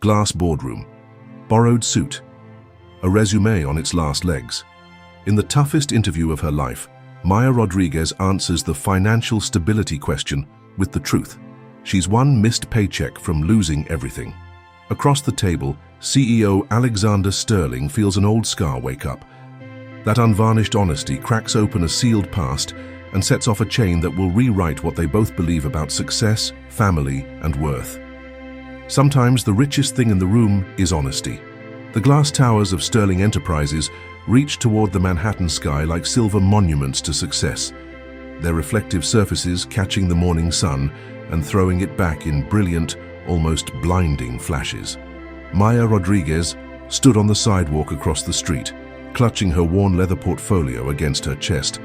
glass boardroom, borrowed suit, a resume on its last legs. In the toughest interview of her life, Maya Rodriguez answers the financial stability question with the truth. She's one missed paycheck from losing everything. Across the table, CEO Alexander Sterling feels an old scar wake up. That unvarnished honesty cracks open a sealed past and sets off a chain that will rewrite what they both believe about success, family, and worth. Sometimes the richest thing in the room is honesty. The glass towers of Sterling Enterprises reach toward the Manhattan sky like silver monuments to success, their reflective surfaces catching the morning sun and throwing it back in brilliant, almost blinding flashes. Maya Rodriguez stood on the sidewalk across the street, clutching her worn leather portfolio against her chest,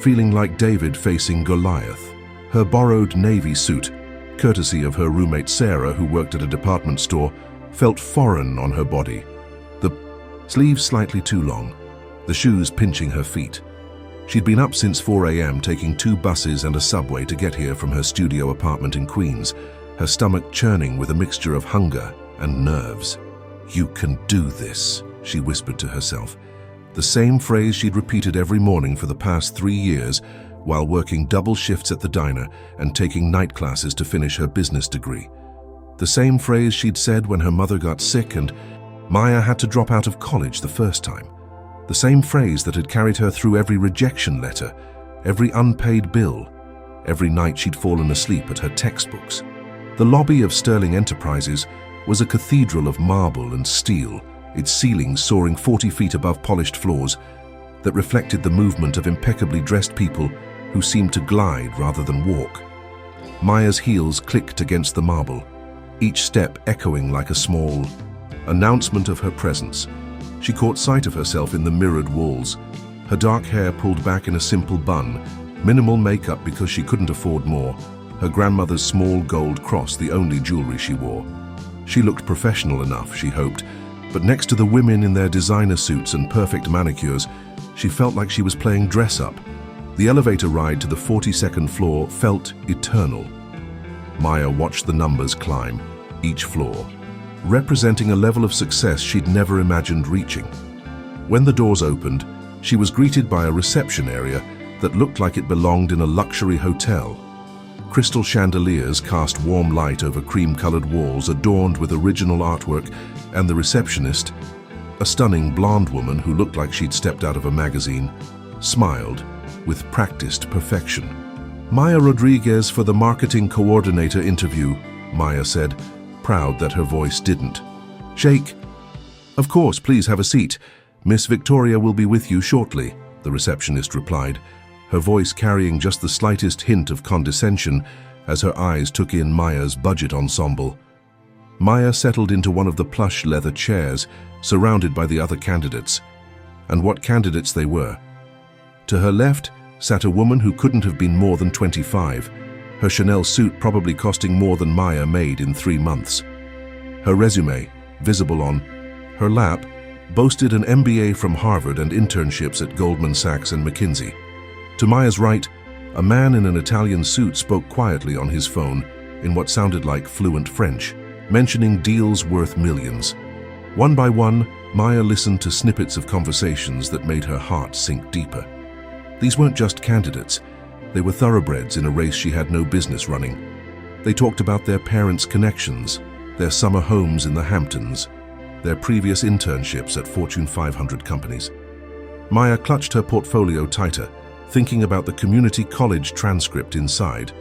feeling like David facing Goliath. Her borrowed navy suit, courtesy of her roommate Sarah, who worked at a department store, felt foreign on her body. The sleeves slightly too long, the shoes pinching her feet. She'd been up since 4 a.m. taking 2 buses and a subway to get here from her studio apartment in Queens, her stomach churning with a mixture of hunger and nerves. "You can do this," she whispered to herself. The same phrase she'd repeated every morning for the past 3 years while working double shifts at the diner and taking night classes to finish her business degree. The same phrase she'd said when her mother got sick and Maya had to drop out of college the first time. The same phrase that had carried her through every rejection letter, every unpaid bill, every night she'd fallen asleep at her textbooks. The lobby of Sterling Enterprises was a cathedral of marble and steel, its ceilings soaring 40 feet above polished floors that reflected the movement of impeccably dressed people who seemed to glide rather than walk. Maya's heels clicked against the marble, each step echoing like a small announcement of her presence. She caught sight of herself in the mirrored walls, her dark hair pulled back in a simple bun, minimal makeup because she couldn't afford more, her grandmother's small gold cross the only jewelry she wore. She looked professional enough, she hoped, but next to the women in their designer suits and perfect manicures, she felt like she was playing dress-up. The elevator ride to the 42nd floor felt eternal. Maya watched the numbers climb, each floor, representing a level of success she'd never imagined reaching. When the doors opened, she was greeted by a reception area that looked like it belonged in a luxury hotel. Crystal chandeliers cast warm light over cream-colored walls adorned with original artwork, and the receptionist, a stunning blonde woman who looked like she'd stepped out of a magazine, smiled with practiced perfection. "Maya Rodriguez for the marketing coordinator interview," Maya said, proud that her voice didn't shake. "Of course, please have a seat. Miss Victoria will be with you shortly," the receptionist replied, her voice carrying just the slightest hint of condescension as her eyes took in Maya's budget ensemble. Maya settled into one of the plush leather chairs, surrounded by the other candidates. And what candidates they were. To her left sat a woman who couldn't have been more than 25, her Chanel suit probably costing more than Maya made in 3 months. Her resume, visible on her lap, boasted an MBA from Harvard and internships at Goldman Sachs and McKinsey. To Maya's right, a man in an Italian suit spoke quietly on his phone in what sounded like fluent French, mentioning deals worth millions. One by one, Maya listened to snippets of conversations that made her heart sink deeper. These weren't just candidates, they were thoroughbreds in a race she had no business running. They talked about their parents' connections, their summer homes in the Hamptons, their previous internships at Fortune 500 companies. Maya clutched her portfolio tighter, thinking about the community college transcript inside,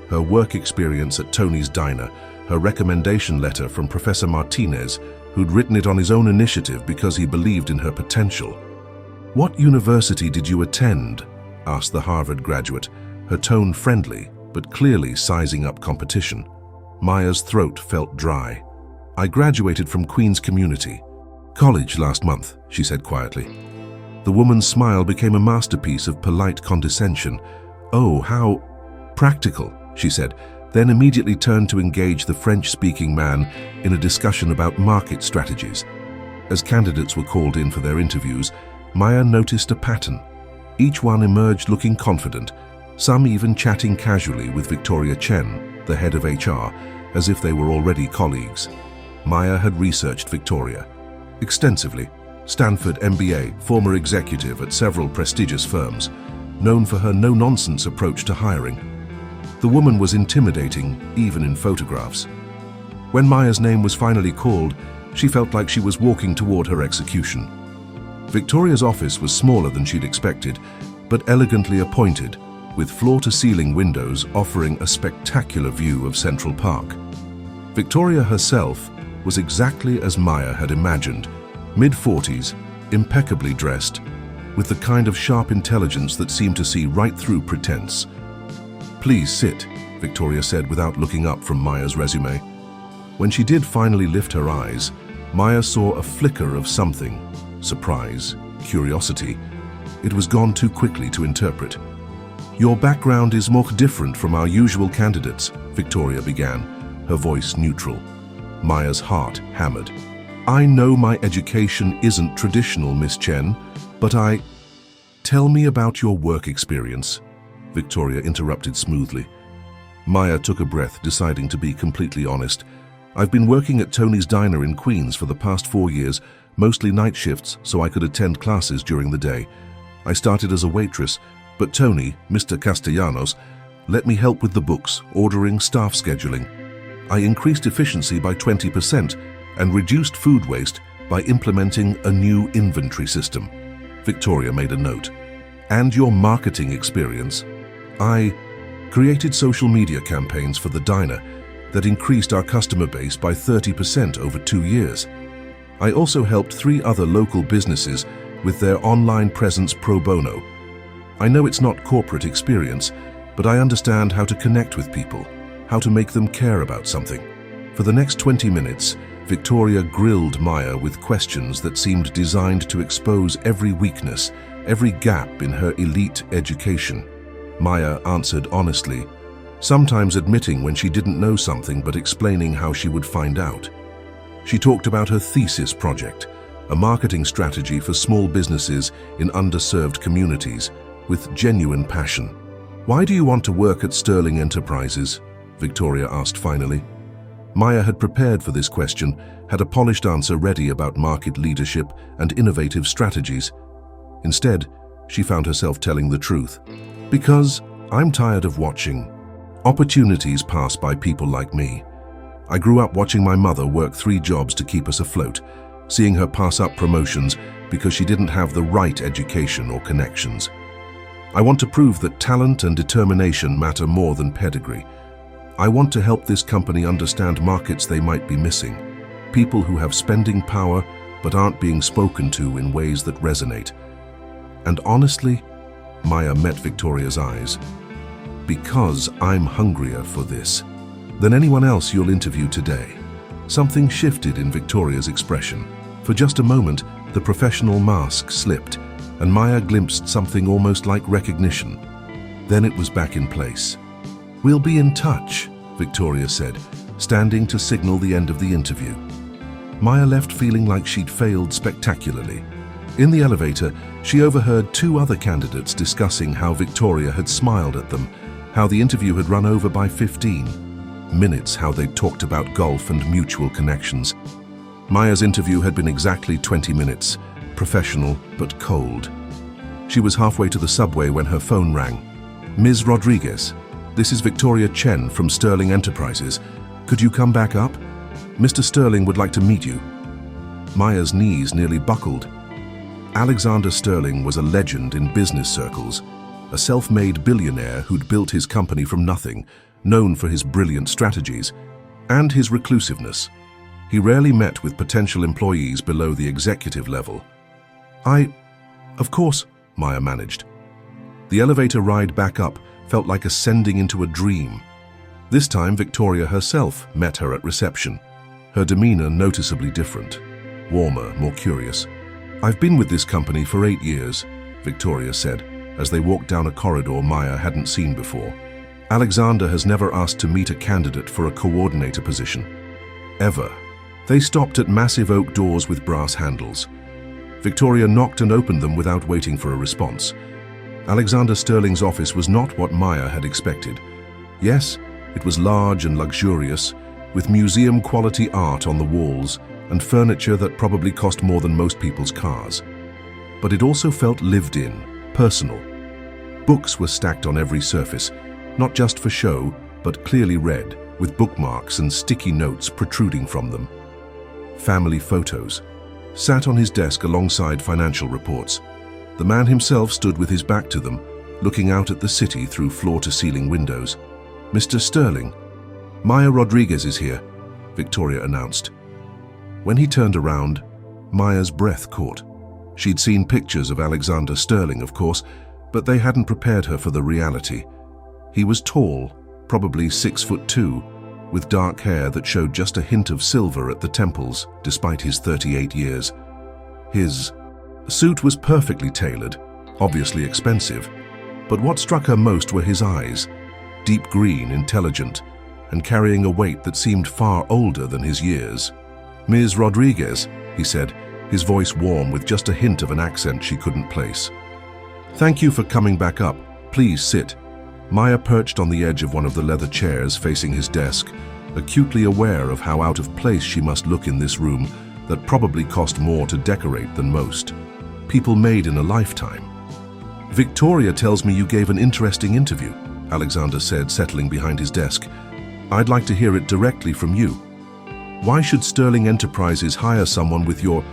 her work experience at Tony's Diner, her recommendation letter from Professor Martinez, who'd written it on his own initiative because he believed in her potential. "What university did you attend?" asked the Harvard graduate, her tone friendly, but clearly sizing up competition. Maya's throat felt dry. "I graduated from Queens Community College last month," she said quietly. The woman's smile became a masterpiece of polite condescension. "Oh, how practical," she said, then immediately turned to engage the French-speaking man in a discussion about market strategies. As candidates were called in for their interviews, Maya noticed a pattern. Each one emerged looking confident, some even chatting casually with Victoria Chen, the head of HR, as if they were already colleagues. Maya had researched Victoria extensively. Stanford MBA, former executive at several prestigious firms, known for her no-nonsense approach to hiring. The woman was intimidating, even in photographs. When Maya's name was finally called, she felt like she was walking toward her execution. Victoria's office was smaller than she'd expected, but elegantly appointed, with floor-to-ceiling windows offering a spectacular view of Central Park. Victoria herself was exactly as Maya had imagined, mid-40s, impeccably dressed, with the kind of sharp intelligence that seemed to see right through pretense. "Please sit," Victoria said without looking up from Maya's resume. When she did finally lift her eyes, Maya saw a flicker of something. Surprise, curiosity. It was gone too quickly to interpret. "Your background is more different from our usual candidates," Victoria began, her voice neutral. Maya's heart hammered. "I know my education isn't traditional, Miss Chen, but Tell me about your work experience," Victoria interrupted smoothly. Maya took a breath, deciding to be completely honest. "I've been working at Tony's Diner in Queens for the past 4 years, mostly night shifts, so I could attend classes during the day. I started as a waitress, but Tony, Mr. Castellanos, let me help with the books, ordering, staff scheduling. I increased efficiency by 20% and reduced food waste by implementing a new inventory system." Victoria made a note. "And your marketing experience?" "I created social media campaigns for the diner that increased our customer base by 30% over 2 years. I also helped 3 other local businesses with their online presence pro bono. I know it's not corporate experience, but I understand how to connect with people, how to make them care about something." For the next 20 minutes, Victoria grilled Maya with questions that seemed designed to expose every weakness, every gap in her elite education. Maya answered honestly, sometimes admitting when she didn't know something but explaining how she would find out. She talked about her thesis project, a marketing strategy for small businesses in underserved communities, with genuine passion. "Why do you want to work at Sterling Enterprises?" Victoria asked finally. Maya had prepared for this question, had a polished answer ready about market leadership and innovative strategies. Instead, she found herself telling the truth. "Because I'm tired of watching opportunities pass by people like me. I grew up watching my mother work 3 jobs to keep us afloat, seeing her pass up promotions because she didn't have the right education or connections. I want to prove that talent and determination matter more than pedigree. I want to help this company understand markets they might be missing, people who have spending power but aren't being spoken to in ways that resonate. And honestly," Maya met Victoria's eyes, "because I'm hungrier for this than anyone else you'll interview today." Something shifted in Victoria's expression. For just a moment, the professional mask slipped, and Maya glimpsed something almost like recognition. Then it was back in place. "We'll be in touch," Victoria said, standing to signal the end of the interview. Maya left feeling like she'd failed spectacularly. In the elevator, she overheard 2 other candidates discussing how Victoria had smiled at them, how the interview had run over by 15 minutes, how they'd talked about golf and mutual connections. Maya's interview had been exactly 20 minutes, professional but cold. She was halfway to the subway when her phone rang. "Ms. Rodriguez, this is Victoria Chen from Sterling Enterprises. Could you come back up? Mr. Sterling would like to meet you." Maya's knees nearly buckled. Alexander Sterling was a legend in business circles, a self-made billionaire who'd built his company from nothing, known for his brilliant strategies and his reclusiveness. He rarely met with potential employees below the executive level. Of course," Maya managed. The elevator ride back up felt like ascending into a dream. This time, Victoria herself met her at reception, her demeanor noticeably different, warmer, more curious. "I've been with this company for 8 years, Victoria said, as they walked down a corridor Maya hadn't seen before. "Alexander has never asked to meet a candidate for a coordinator position. Ever." They stopped at massive oak doors with brass handles. Victoria knocked and opened them without waiting for a response. Alexander Sterling's office was not what Maya had expected. Yes, it was large and luxurious, with museum-quality art on the walls and furniture that probably cost more than most people's cars. But it also felt lived in, personal. Books were stacked on every surface, not just for show, but clearly read, with bookmarks and sticky notes protruding from them. Family photos sat on his desk alongside financial reports. The man himself stood with his back to them, looking out at the city through floor-to-ceiling windows. "Mr. Sterling, Maya Rodriguez is here," Victoria announced. When he turned around, Maya's breath caught. She'd seen pictures of Alexander Sterling, of course, but they hadn't prepared her for the reality. He was tall, probably 6'2", with dark hair that showed just a hint of silver at the temples, despite his 38 years. His suit was perfectly tailored, obviously expensive, but what struck her most were his eyes, deep green, intelligent, and carrying a weight that seemed far older than his years. "Ms. Rodriguez," he said, his voice warm with just a hint of an accent she couldn't place. "Thank you for coming back up. Please sit." Maya perched on the edge of one of the leather chairs facing his desk, acutely aware of how out of place she must look in this room that probably cost more to decorate than most. People made in a lifetime. "Victoria tells me you gave an interesting interview," Alexander said, settling behind his desk. "I'd like to hear it directly from you. Why should Sterling Enterprises hire someone with your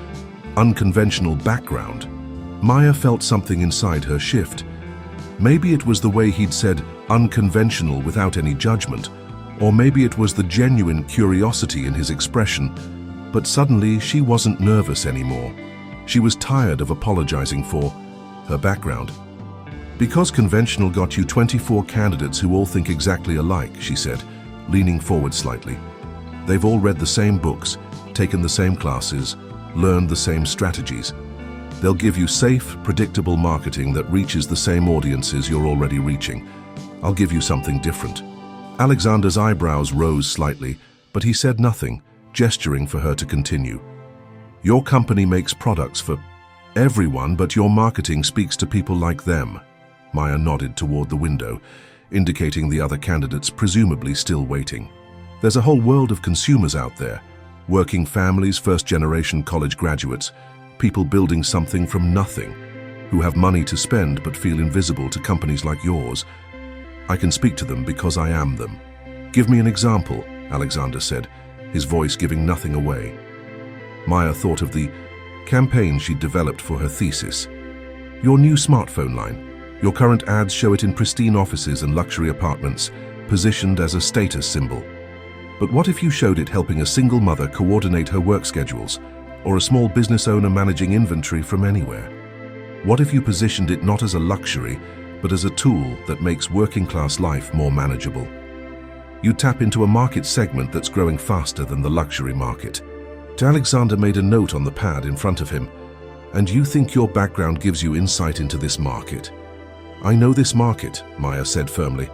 unconventional background?" Maya felt something inside her shift. Maybe it was the way he'd said unconventional without any judgment, or maybe it was the genuine curiosity in his expression, but suddenly she wasn't nervous anymore. She was tired of apologizing for her background. "Because conventional got you 24 candidates who all think exactly alike," she said, leaning forward slightly. "They've all read the same books, taken the same classes, learned the same strategies. They'll give you safe, predictable marketing that reaches the same audiences you're already reaching. I'll give you something different." Alexander's eyebrows rose slightly, but he said nothing, gesturing for her to continue. "Your company makes products for everyone, but your marketing speaks to people like them." Maya nodded toward the window, indicating the other candidates presumably still waiting. "There's a whole world of consumers out there, working families, first-generation college graduates, people building something from nothing, who have money to spend but feel invisible to companies like yours. I can speak to them because I am them." "Give me an example," Alexander said, his voice giving nothing away. Maya thought of the campaign she'd developed for her thesis. "Your new smartphone line. Your current ads show it in pristine offices and luxury apartments, positioned as a status symbol. But what if you showed it helping a single mother coordinate her work schedules, or a small business owner managing inventory from anywhere? What if you positioned it not as a luxury, but as a tool that makes working-class life more manageable? You tap into a market segment that's growing faster than the luxury market." Alexander made a note on the pad in front of him. "And you think your background gives you insight into this market?" "I know this market," Maya said firmly.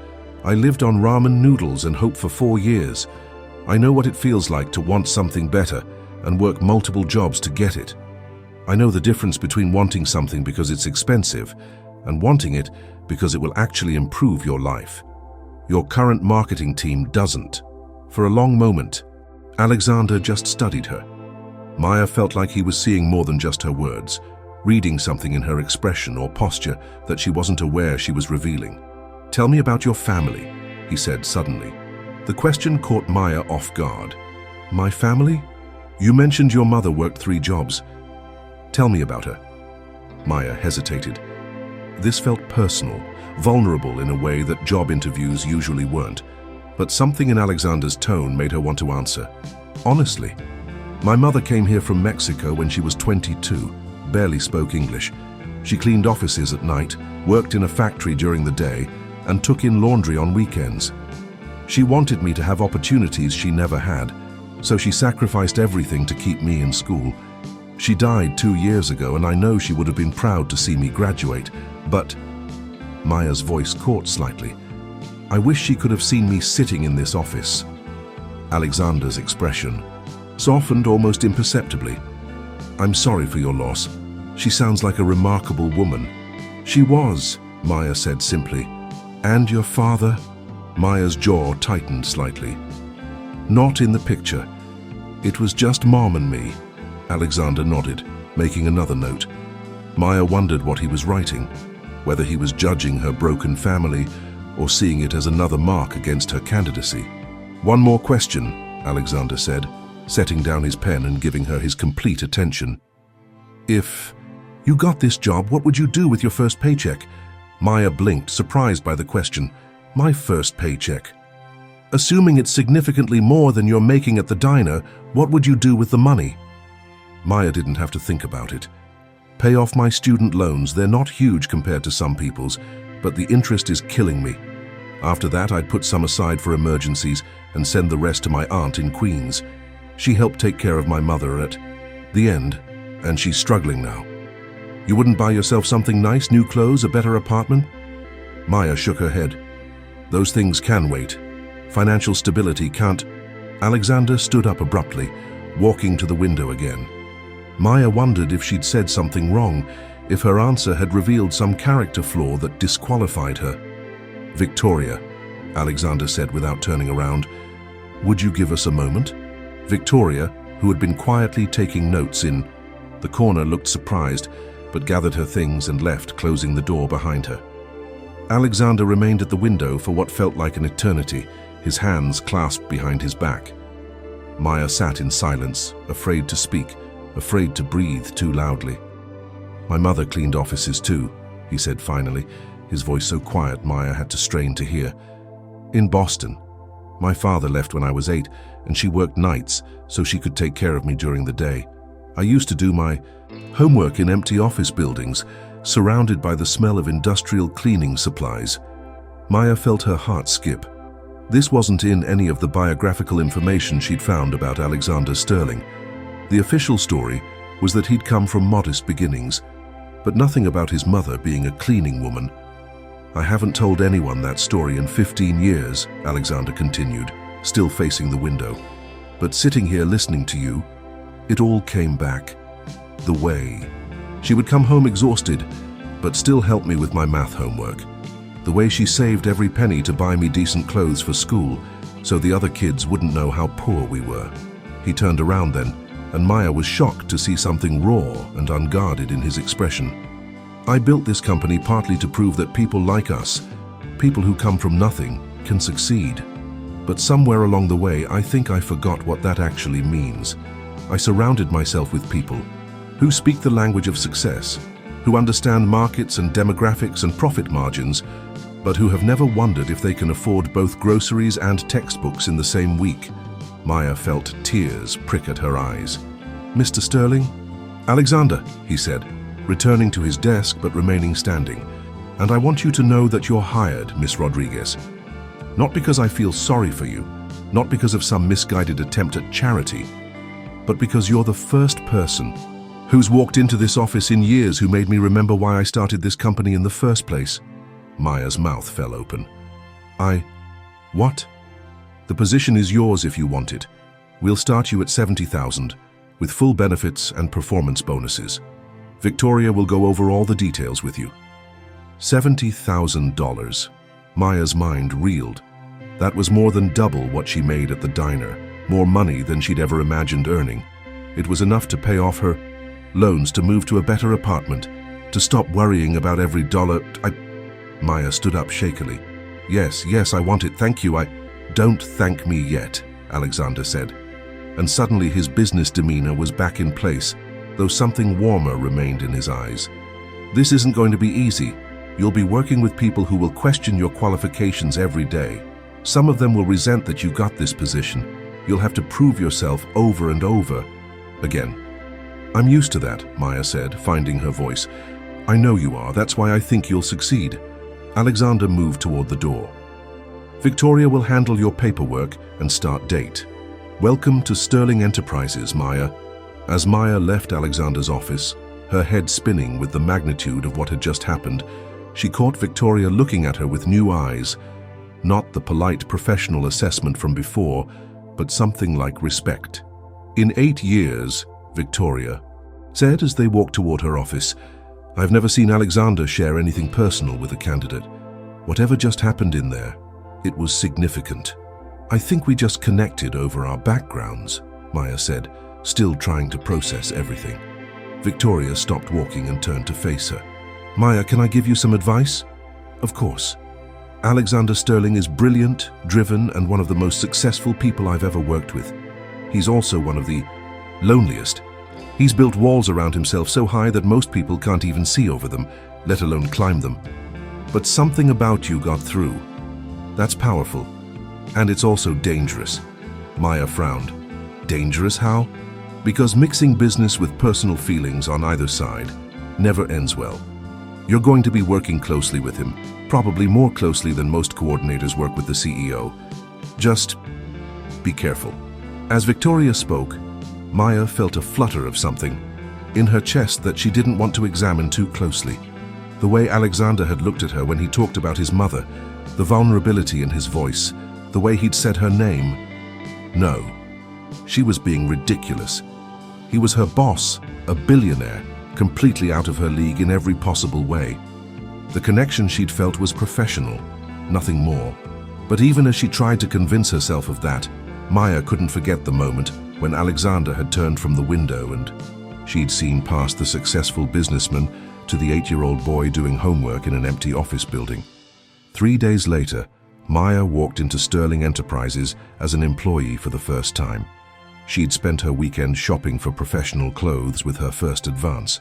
"I lived on ramen noodles and hope for 4 years. I know what it feels like to want something better and work multiple jobs to get it. I know the difference between wanting something because it's expensive and wanting it because it will actually improve your life. Your current marketing team doesn't." For a long moment, Alexander just studied her. Maya felt like he was seeing more than just her words, reading something in her expression or posture that she wasn't aware she was revealing. "Tell me about your family," he said suddenly. The question caught Maya off guard. "My family? You mentioned your mother worked 3 jobs. Tell me about her." Maya hesitated. This felt personal, vulnerable in a way that job interviews usually weren't, but something in Alexander's tone made her want to answer. "Honestly, my mother came here from Mexico when she was 22, barely spoke English. She cleaned offices at night, worked in a factory during the day, and took in laundry on weekends. She wanted me to have opportunities she never had, so she sacrificed everything to keep me in school. She died 2 years ago, and I know she would have been proud to see me graduate, but..." Maya's voice caught slightly. "I wish she could have seen me sitting in this office." Alexander's expression softened almost imperceptibly. "I'm sorry for your loss. She sounds like a remarkable woman." "She was," Maya said simply. "And your father?" Maya's jaw tightened slightly. Not in the picture. It was just Mom and me. Alexander nodded, making another note. Maya wondered what he was writing, whether he was judging her broken family or seeing it as another mark against her candidacy. One more question, Alexander said, setting down his pen and giving her his complete attention. If you got this job, what would you do with your first paycheck? Maya blinked, surprised by the question. My first paycheck. Assuming it's significantly more than you're making at the diner, what would you do with the money? Maya didn't have to think about it. Pay off my student loans. They're not huge compared to some people's, but the interest is killing me. After that, I'd put some aside for emergencies and send the rest to my aunt in Queens. She helped take care of my mother at the end, and she's struggling now. You wouldn't buy yourself something nice, new clothes, a better apartment? Maya shook her head. Those things can wait. Financial stability can't. Alexander stood up abruptly, walking to the window again. Maya wondered if she'd said something wrong, if her answer had revealed some character flaw that disqualified her. Victoria, Alexander said without turning around. Would you give us a moment? Victoria, who had been quietly taking notes in the corner, looked surprised, but gathered her things and left, closing the door behind her. Alexander remained at the window for what felt like an eternity, his hands clasped behind his back. Maya sat in silence, afraid to speak, afraid to breathe too loudly. My mother cleaned offices too, he said finally, his voice so quiet Maya had to strain to hear. In Boston. My father left when I was 8, and she worked nights so she could take care of me during the day. I used to do my homework in empty office buildings, surrounded by the smell of industrial cleaning supplies. Maya felt her heart skip. This wasn't in any of the biographical information she'd found about Alexander Sterling. The official story was that he'd come from modest beginnings, but nothing about his mother being a cleaning woman. I haven't told anyone that story in 15 years, Alexander continued, still facing the window. But sitting here listening to you, it all came back. The way. She would come home exhausted, but still help me with my math homework. The way she saved every penny to buy me decent clothes for school, so the other kids wouldn't know how poor we were. He turned around then, and Maya was shocked to see something raw and unguarded in his expression. I built this company partly to prove that people like us, people who come from nothing, can succeed. But somewhere along the way, I think I forgot what that actually means. I surrounded myself with people who speak the language of success, who understand markets and demographics and profit margins, but who have never wondered if they can afford both groceries and textbooks in the same week. Maya felt tears prick at her eyes. Mr. Sterling? Alexander, he said, returning to his desk but remaining standing. And I want you to know that you're hired, Miss Rodriguez. Not because I feel sorry for you, not because of some misguided attempt at charity, but because you're the first person who's walked into this office in years who made me remember why I started this company in the first place. Maya's mouth fell open. What? The position is yours if you want it. We'll start you at $70,000, with full benefits and performance bonuses. Victoria will go over all the details with you. $70,000. Maya's mind reeled. That was more than double what she made at the diner, more money than she'd ever imagined earning. It was enough to pay off her loans, to move to a better apartment, to stop worrying about every dollar. Maya stood up shakily. Yes, I want it, thank you. Don't thank me yet, Alexander said. And suddenly his business demeanor was back in place, though something warmer remained in his eyes. This isn't going to be easy. You'll be working with people who will question your qualifications every day. Some of them will resent that you got this position. You'll have to prove yourself over and over again. I'm used to that, Maya said, finding her voice. I know you are, that's why I think you'll succeed. Alexander moved toward the door. Victoria will handle your paperwork and start date. Welcome to Sterling Enterprises, Maya. As Maya left Alexander's office, her head spinning with the magnitude of what had just happened, she caught Victoria looking at her with new eyes, not the polite professional assessment from before, but something like respect. In 8 years, Victoria said as they walked toward her office, I've never seen Alexander share anything personal with a candidate. Whatever just happened in there, it was significant. I think we just connected over our backgrounds, Maya said, still trying to process everything. Victoria stopped walking and turned to face her. Maya, can I give you some advice? Of course. Alexander Sterling is brilliant, driven, and one of the most successful people I've ever worked with. He's also one of the loneliest. He's built walls around himself so high that most people can't even see over them, let alone climb them. But something about you got through. That's powerful. And it's also dangerous. Maya frowned. Dangerous how? Because mixing business with personal feelings on either side never ends well. You're going to be working closely with him, probably more closely than most coordinators work with the CEO. Just be careful. As Victoria spoke, Maya felt a flutter of something in her chest that she didn't want to examine too closely. The way Alexander had looked at her when he talked about his mother, the vulnerability in his voice, the way he'd said her name. No, she was being ridiculous. He was her boss, a billionaire, completely out of her league in every possible way. The connection she'd felt was professional, nothing more. But even as she tried to convince herself of that, Maya couldn't forget the moment when Alexander had turned from the window and she'd seen past the successful businessman to the 8-year-old boy doing homework in an empty office building. 3 days later, Maya walked into Sterling Enterprises as an employee for the first time. She'd spent her weekend shopping for professional clothes with her first advance,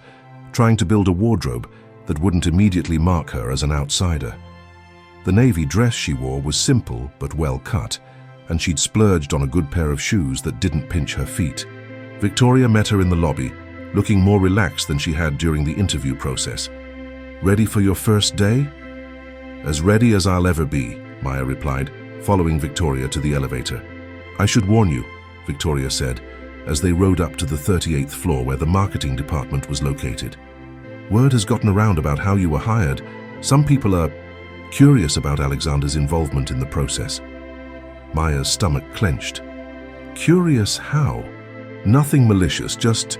trying to build a wardrobe that wouldn't immediately mark her as an outsider. The navy dress she wore was simple but well cut, and she'd splurged on a good pair of shoes that didn't pinch her feet. Victoria met her in the lobby, looking more relaxed than she had during the interview process. Ready for your first day? As ready as I'll ever be, Maya replied, following Victoria to the elevator. I should warn you, Victoria said, as they rode up to the 38th floor where the marketing department was located. Word has gotten around about how you were hired. Some people are curious about Alexander's involvement in the process. Maya's stomach clenched. Curious how? Nothing malicious, just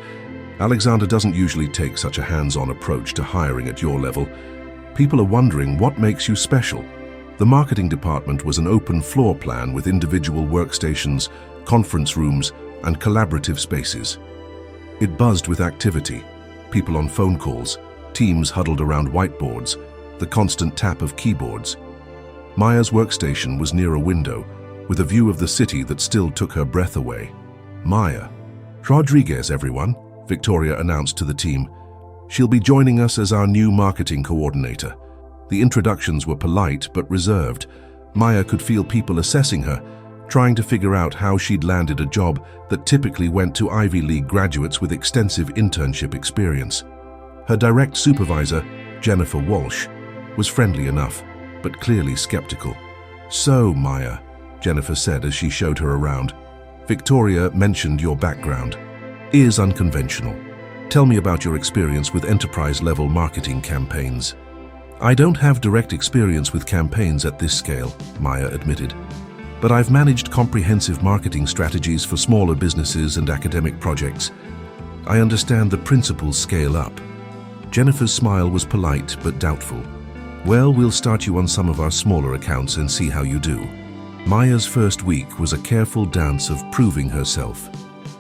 Alexander doesn't usually take such a hands-on approach to hiring at your level. People are wondering what makes you special. The marketing department was an open floor plan with individual workstations, conference rooms, and collaborative spaces. It buzzed with activity, people on phone calls, teams huddled around whiteboards, the constant tap of keyboards. Maya's workstation was near a window, with a view of the city that still took her breath away. Maya. Rodriguez, everyone, Victoria announced to the team. She'll be joining us as our new marketing coordinator. The introductions were polite but reserved. Maya could feel people assessing her, trying to figure out how she'd landed a job that typically went to Ivy League graduates with extensive internship experience. Her direct supervisor, Jennifer Walsh, was friendly enough, but clearly skeptical. So, Maya, Jennifer said as she showed her around, Victoria mentioned your background. Is unconventional. Tell me about your experience with enterprise-level marketing campaigns. I don't have direct experience with campaigns at this scale, Maya admitted. But I've managed comprehensive marketing strategies for smaller businesses and academic projects. I understand the principles scale up. Jennifer's smile was polite but doubtful. Well, we'll start you on some of our smaller accounts and see how you do. Maya's first week was a careful dance of proving herself,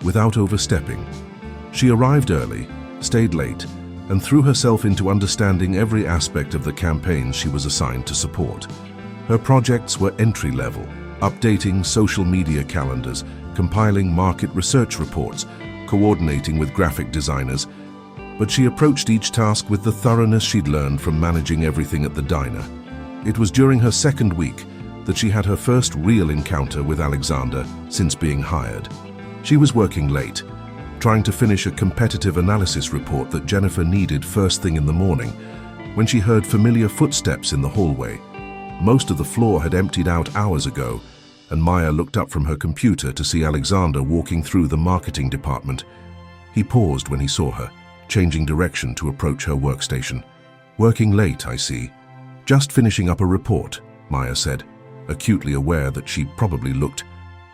without overstepping. She arrived early, stayed late, and threw herself into understanding every aspect of the campaigns she was assigned to support. Her projects were entry-level, updating social media calendars, compiling market research reports, coordinating with graphic designers, but she approached each task with the thoroughness she'd learned from managing everything at the diner. It was during her second week that she had her first real encounter with Alexander since being hired. She was working late, trying to finish a competitive analysis report that Jennifer needed first thing in the morning, when she heard familiar footsteps in the hallway. Most of the floor had emptied out hours ago, and Maya looked up from her computer to see Alexander walking through the marketing department. He paused when he saw her, changing direction to approach her workstation. Working late, I see. Just finishing up a report, Maya said, acutely aware that she probably looked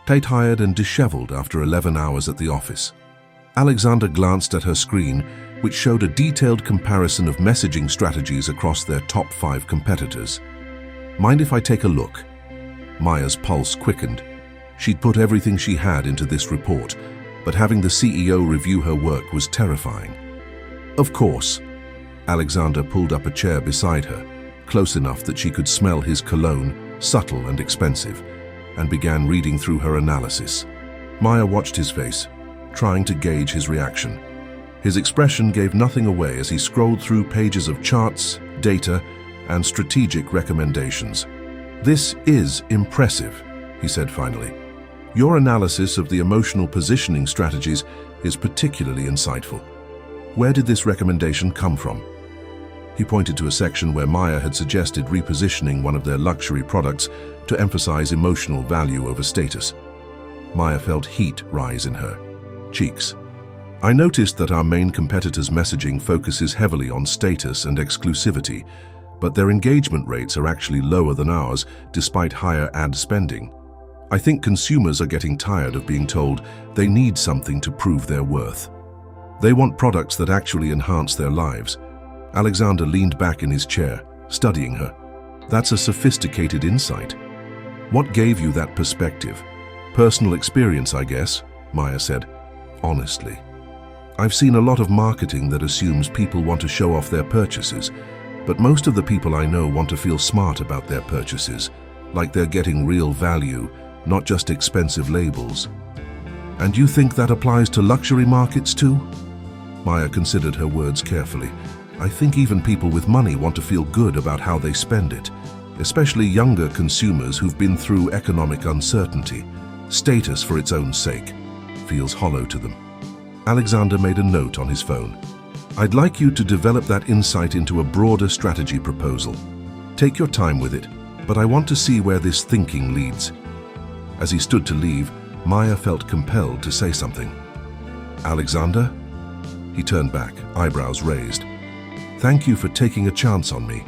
tight-hired and disheveled after 11 hours at the office. Alexander glanced at her screen, which showed a detailed comparison of messaging strategies across their top 5 competitors. Mind if I take a look? Maya's pulse quickened, She'd put everything she had into this report, but having the CEO review her work was terrifying. Of course. Alexander pulled up a chair beside her, close enough that she could smell his cologne, subtle and expensive, and began reading through her analysis. Maya watched his face, trying to gauge his reaction. His expression gave nothing away as he scrolled through pages of charts, data, and strategic recommendations. "This is impressive," he said finally. "Your analysis of the emotional positioning strategies is particularly insightful. Where did this recommendation come from?" He pointed to a section where Maya had suggested repositioning one of their luxury products to emphasize emotional value over status. Maya felt heat rise in her cheeks. "I noticed that our main competitor's messaging focuses heavily on status and exclusivity, but their engagement rates are actually lower than ours despite higher ad spending. I think consumers are getting tired of being told they need something to prove their worth. They want products that actually enhance their lives." Alexander leaned back in his chair, studying her. "That's a sophisticated insight. What gave you that perspective?" "Personal experience, I guess," Maya said. "Honestly, I've seen a lot of marketing that assumes people want to show off their purchases, but most of the people I know want to feel smart about their purchases, like they're getting real value, not just expensive labels." "And you think that applies to luxury markets too?" Maya considered her words carefully. "I think even people with money want to feel good about how they spend it, especially younger consumers who've been through economic uncertainty. Status for its own sake feels hollow to them." Alexander made a note on his phone. "I'd like you to develop that insight into a broader strategy proposal. Take your time with it, but I want to see where this thinking leads." As he stood to leave, Maya felt compelled to say something. "Alexander?" He turned back, eyebrows raised. "Thank you for taking a chance on me.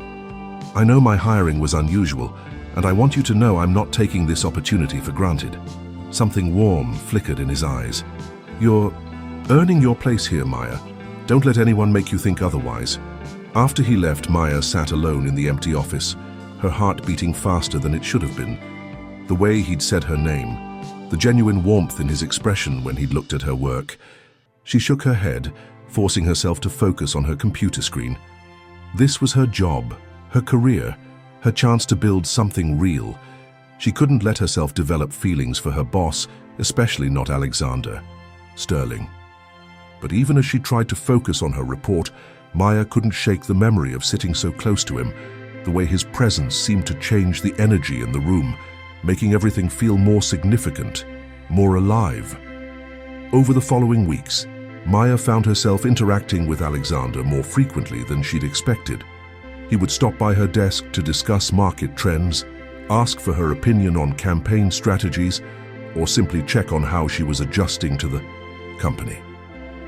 I know my hiring was unusual, and I want you to know I'm not taking this opportunity for granted." Something warm flickered in his eyes. "You're earning your place here, Maya. Don't let anyone make you think otherwise." After he left, Maya sat alone in the empty office, her heart beating faster than it should have been. The way he'd said her name, the genuine warmth in his expression when he'd looked at her work. She shook her head, forcing herself to focus on her computer screen. This was her job, her career, her chance to build something real. She couldn't let herself develop feelings for her boss, especially not Alexander Sterling. But even as she tried to focus on her report, Maya couldn't shake the memory of sitting so close to him, the way his presence seemed to change the energy in the room, making everything feel more significant, more alive. Over the following weeks, Maya found herself interacting with Alexander more frequently than she'd expected. He would stop by her desk to discuss market trends, ask for her opinion on campaign strategies, or simply check on how she was adjusting to the company.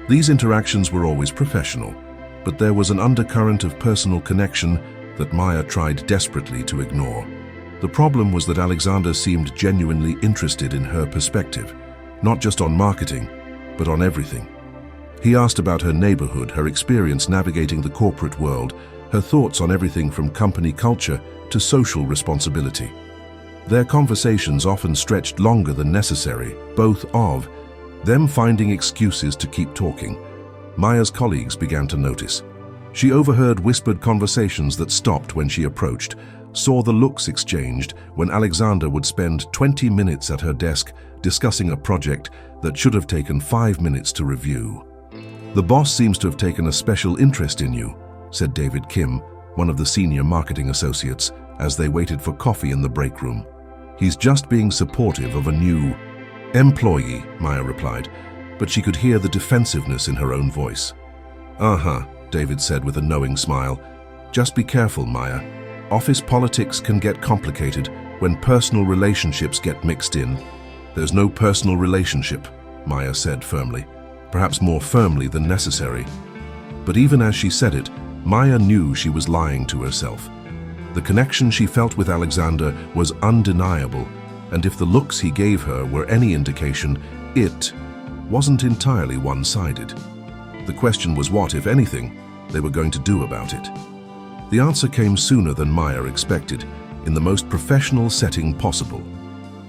These interactions were always professional, but there was an undercurrent of personal connection that Maya tried desperately to ignore. The problem was that Alexander seemed genuinely interested in her perspective, not just on marketing, but on everything. He asked about her neighborhood, her experience navigating the corporate world, her thoughts on everything from company culture to social responsibility. Their conversations often stretched longer than necessary, both of them finding excuses to keep talking. Maya's colleagues began to notice. She overheard whispered conversations that stopped when she approached, saw the looks exchanged when Alexander would spend 20 minutes at her desk discussing a project that should have taken 5 minutes to review. "The boss seems to have taken a special interest in you," said David Kim, one of the senior marketing associates, as they waited for coffee in the break room. "He's just being supportive of a new employee," Maya replied, but she could hear the defensiveness in her own voice. "Uh-huh," David said with a knowing smile. "Just be careful, Maya. Office politics can get complicated when personal relationships get mixed in." "There's no personal relationship," Maya said firmly, perhaps more firmly than necessary. But even as she said it, Maya knew she was lying to herself. The connection she felt with Alexander was undeniable, and if the looks he gave her were any indication, it wasn't entirely one-sided. The question was what, if anything, they were going to do about it. The answer came sooner than Maya expected, in the most professional setting possible.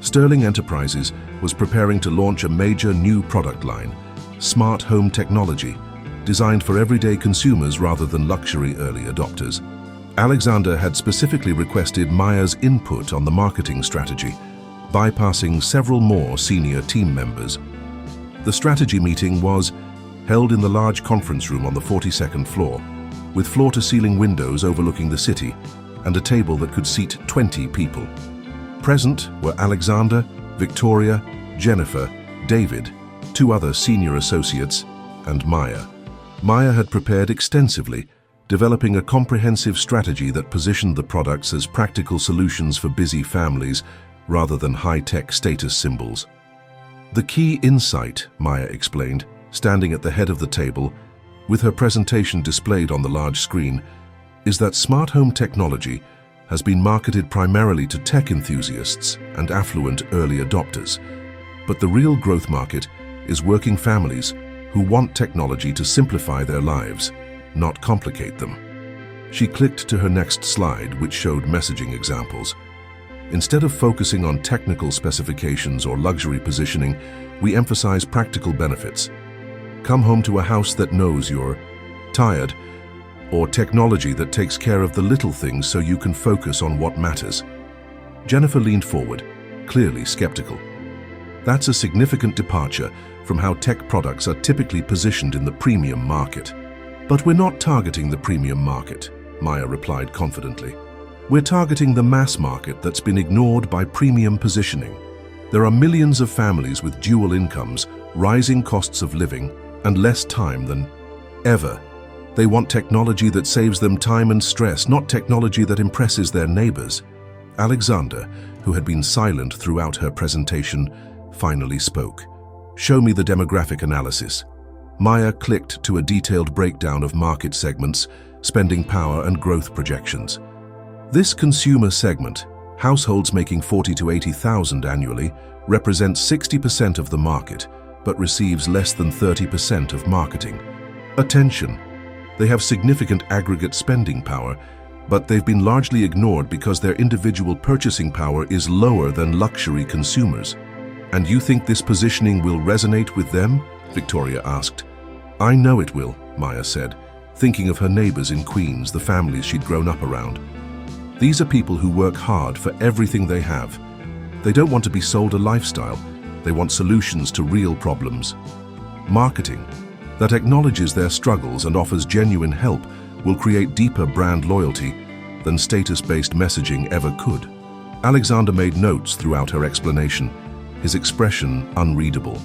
Sterling Enterprises was preparing to launch a major new product line, smart home technology, designed for everyday consumers rather than luxury early adopters. Alexander had specifically requested Maya's input on the marketing strategy, bypassing several more senior team members. The strategy meeting was held in the large conference room on the 42nd floor, with floor-to-ceiling windows overlooking the city and a table that could seat 20 people. Present were Alexander, Victoria, Jennifer, David, 2 other senior associates, and Maya. Maya had prepared extensively, developing a comprehensive strategy that positioned the products as practical solutions for busy families rather than high-tech status symbols. The key insight, Maya explained, standing at the head of the table, with her presentation displayed on the large screen, is that smart home technology has been marketed primarily to tech enthusiasts and affluent early adopters. But the real growth market is working families who want technology to simplify their lives, not complicate them. She clicked to her next slide, which showed messaging examples. Instead of focusing on technical specifications or luxury positioning, we emphasize practical benefits. Come home to a house that knows you're tired, or technology that takes care of the little things so you can focus on what matters. Jennifer leaned forward, clearly skeptical. That's a significant departure from how tech products are typically positioned in the premium market. But we're not targeting the premium market, Maya replied confidently. We're targeting the mass market that's been ignored by premium positioning. There are millions of families with dual incomes, rising costs of living, and less time than ever. They want technology that saves them time and stress, not technology that impresses their neighbors. Alexander, who had been silent throughout her presentation, finally spoke. Show me the demographic analysis. Maya clicked to a detailed breakdown of market segments, spending power and growth projections. This consumer segment, households making $40,000 to $80,000 annually, represents 60% of the market, but receives less than 30% of marketing. Attention! They have significant aggregate spending power, but they've been largely ignored because their individual purchasing power is lower than luxury consumers. And you think this positioning will resonate with them? Victoria asked. I know it will, Maya said, thinking of her neighbors in Queens, the families she'd grown up around. These are people who work hard for everything they have. They don't want to be sold a lifestyle. They want solutions to real problems. Marketing that acknowledges their struggles and offers genuine help will create deeper brand loyalty than status-based messaging ever could. Alexander made notes throughout her explanation, his expression unreadable.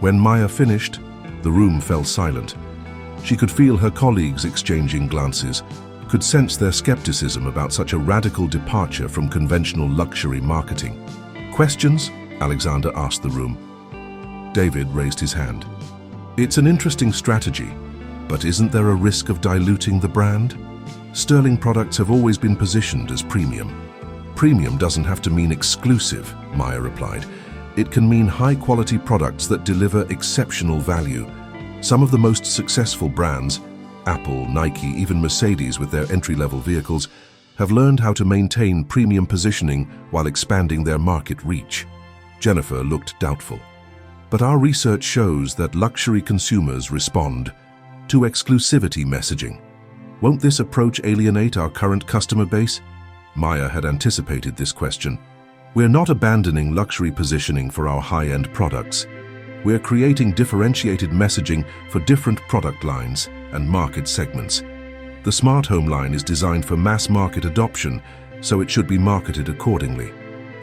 When Maya finished, the room fell silent. She could feel her colleagues exchanging glances, could sense their skepticism about such a radical departure from conventional luxury marketing. Questions? Alexander asked the room. David raised his hand. It's an interesting strategy, but isn't there a risk of diluting the brand? Sterling products have always been positioned as premium. Premium doesn't have to mean exclusive, Maya replied. It can mean high-quality products that deliver exceptional value. Some of the most successful brands, Apple, Nike, even Mercedes with their entry-level vehicles, have learned how to maintain premium positioning while expanding their market reach. Jennifer looked doubtful. But our research shows that luxury consumers respond to exclusivity messaging. Won't this approach alienate our current customer base? Maya had anticipated this question. We're not abandoning luxury positioning for our high-end products. We're creating differentiated messaging for different product lines and market segments. The smart home line is designed for mass market adoption, so it should be marketed accordingly.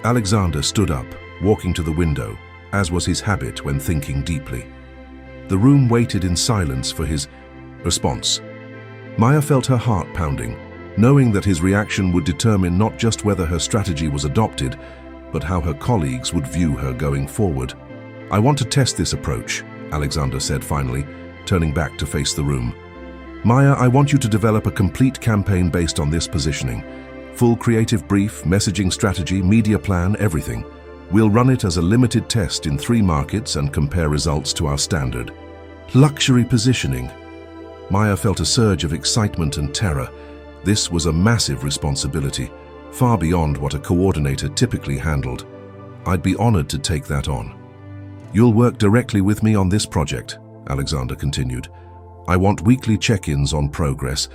Alexander stood up, walking to the window, as was his habit when thinking deeply. The room waited in silence for his response. Maya felt her heart pounding, knowing that his reaction would determine not just whether her strategy was adopted, but how her colleagues would view her going forward. I want to test this approach, Alexander said finally, turning back to face the room. Maya, I want you to develop a complete campaign based on this positioning. Full creative brief, messaging strategy, media plan, everything. We'll run it as a limited test in 3 markets and compare results to our standard. Luxury positioning. Maya felt a surge of excitement and terror. This was a massive responsibility, far beyond what a coordinator typically handled. I'd be honored to take that on. You'll work directly with me on this project, Alexander continued. I want weekly check-ins on progress,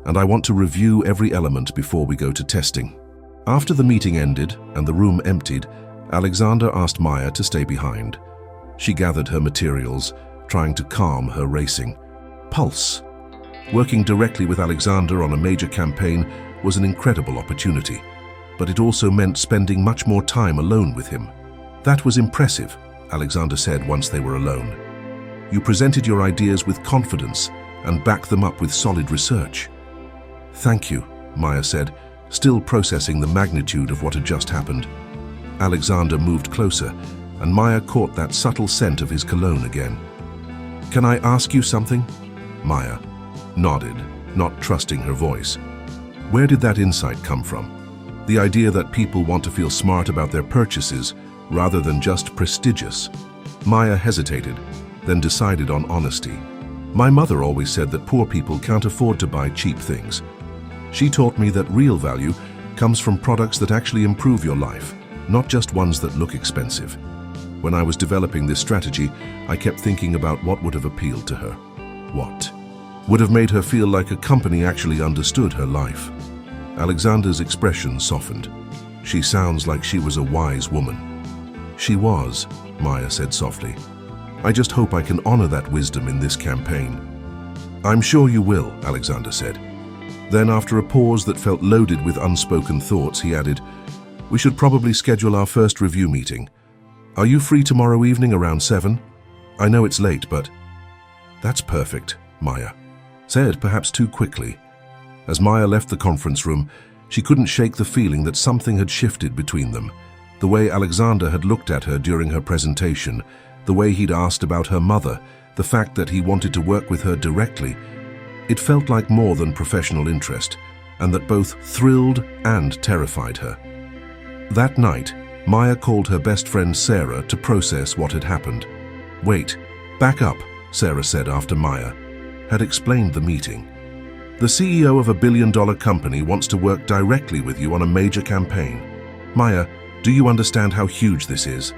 and I want to review every element before we go to testing. After the meeting ended and the room emptied, Alexander asked Maya to stay behind. She gathered her materials, trying to calm her racing pulse. Working directly with Alexander on a major campaign was an incredible opportunity, but it also meant spending much more time alone with him. That was impressive, Alexander said once they were alone. You presented your ideas with confidence and backed them up with solid research. Thank you, Maya said, still processing the magnitude of what had just happened. Alexander moved closer, and Maya caught that subtle scent of his cologne again. Can I ask you something? Maya nodded, not trusting her voice. Where did that insight come from? The idea that people want to feel smart about their purchases rather than just prestigious. Maya hesitated, then decided on honesty. My mother always said that poor people can't afford to buy cheap things. She taught me that real value comes from products that actually improve your life, not just ones that look expensive. When I was developing this strategy, I kept thinking about what would have appealed to her. What would have made her feel like a company actually understood her life? Alexander's expression softened. She sounds like she was a wise woman. She was, Maya said softly. I just hope I can honor that wisdom in this campaign. I'm sure you will, Alexander said. Then, after a pause that felt loaded with unspoken thoughts, he added, we should probably schedule our first review meeting. Are you free tomorrow evening around 7? I know it's late, but... That's perfect, Maya said, perhaps too quickly. As Maya left the conference room, she couldn't shake the feeling that something had shifted between them. The way Alexander had looked at her during her presentation, the way he'd asked about her mother, the fact that he wanted to work with her directly. It felt like more than professional interest, and that both thrilled and terrified her. That night, Maya called her best friend Sarah to process what had happened. Wait, back up, Sarah said after Maya had explained the meeting. The CEO of a billion-dollar company wants to work directly with you on a major campaign. Maya, do you understand how huge this is?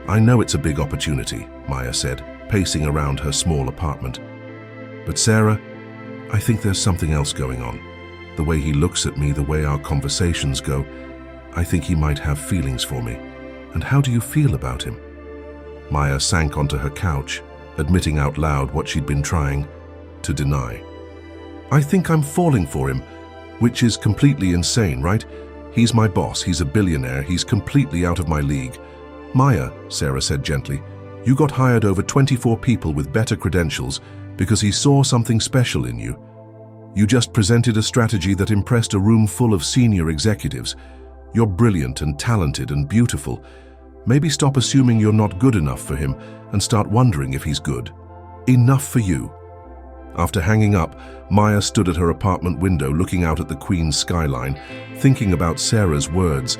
I know it's a big opportunity, Maya said, pacing around her small apartment. But Sarah, I think there's something else going on. The way he looks at me, the way our conversations go, I think he might have feelings for me. And how do you feel about him? Maya sank onto her couch, admitting out loud what she'd been trying to deny. I think I'm falling for him, which is completely insane, right? He's my boss, he's a billionaire, he's completely out of my league. Maya, Sarah said gently, you got hired over 24 people with better credentials because he saw something special in you. You just presented a strategy that impressed a room full of senior executives. You're brilliant and talented and beautiful. Maybe stop assuming you're not good enough for him and start wondering if he's good. Enough for you. After hanging up, Maya stood at her apartment window looking out at the Queen's skyline, thinking about Sarah's words.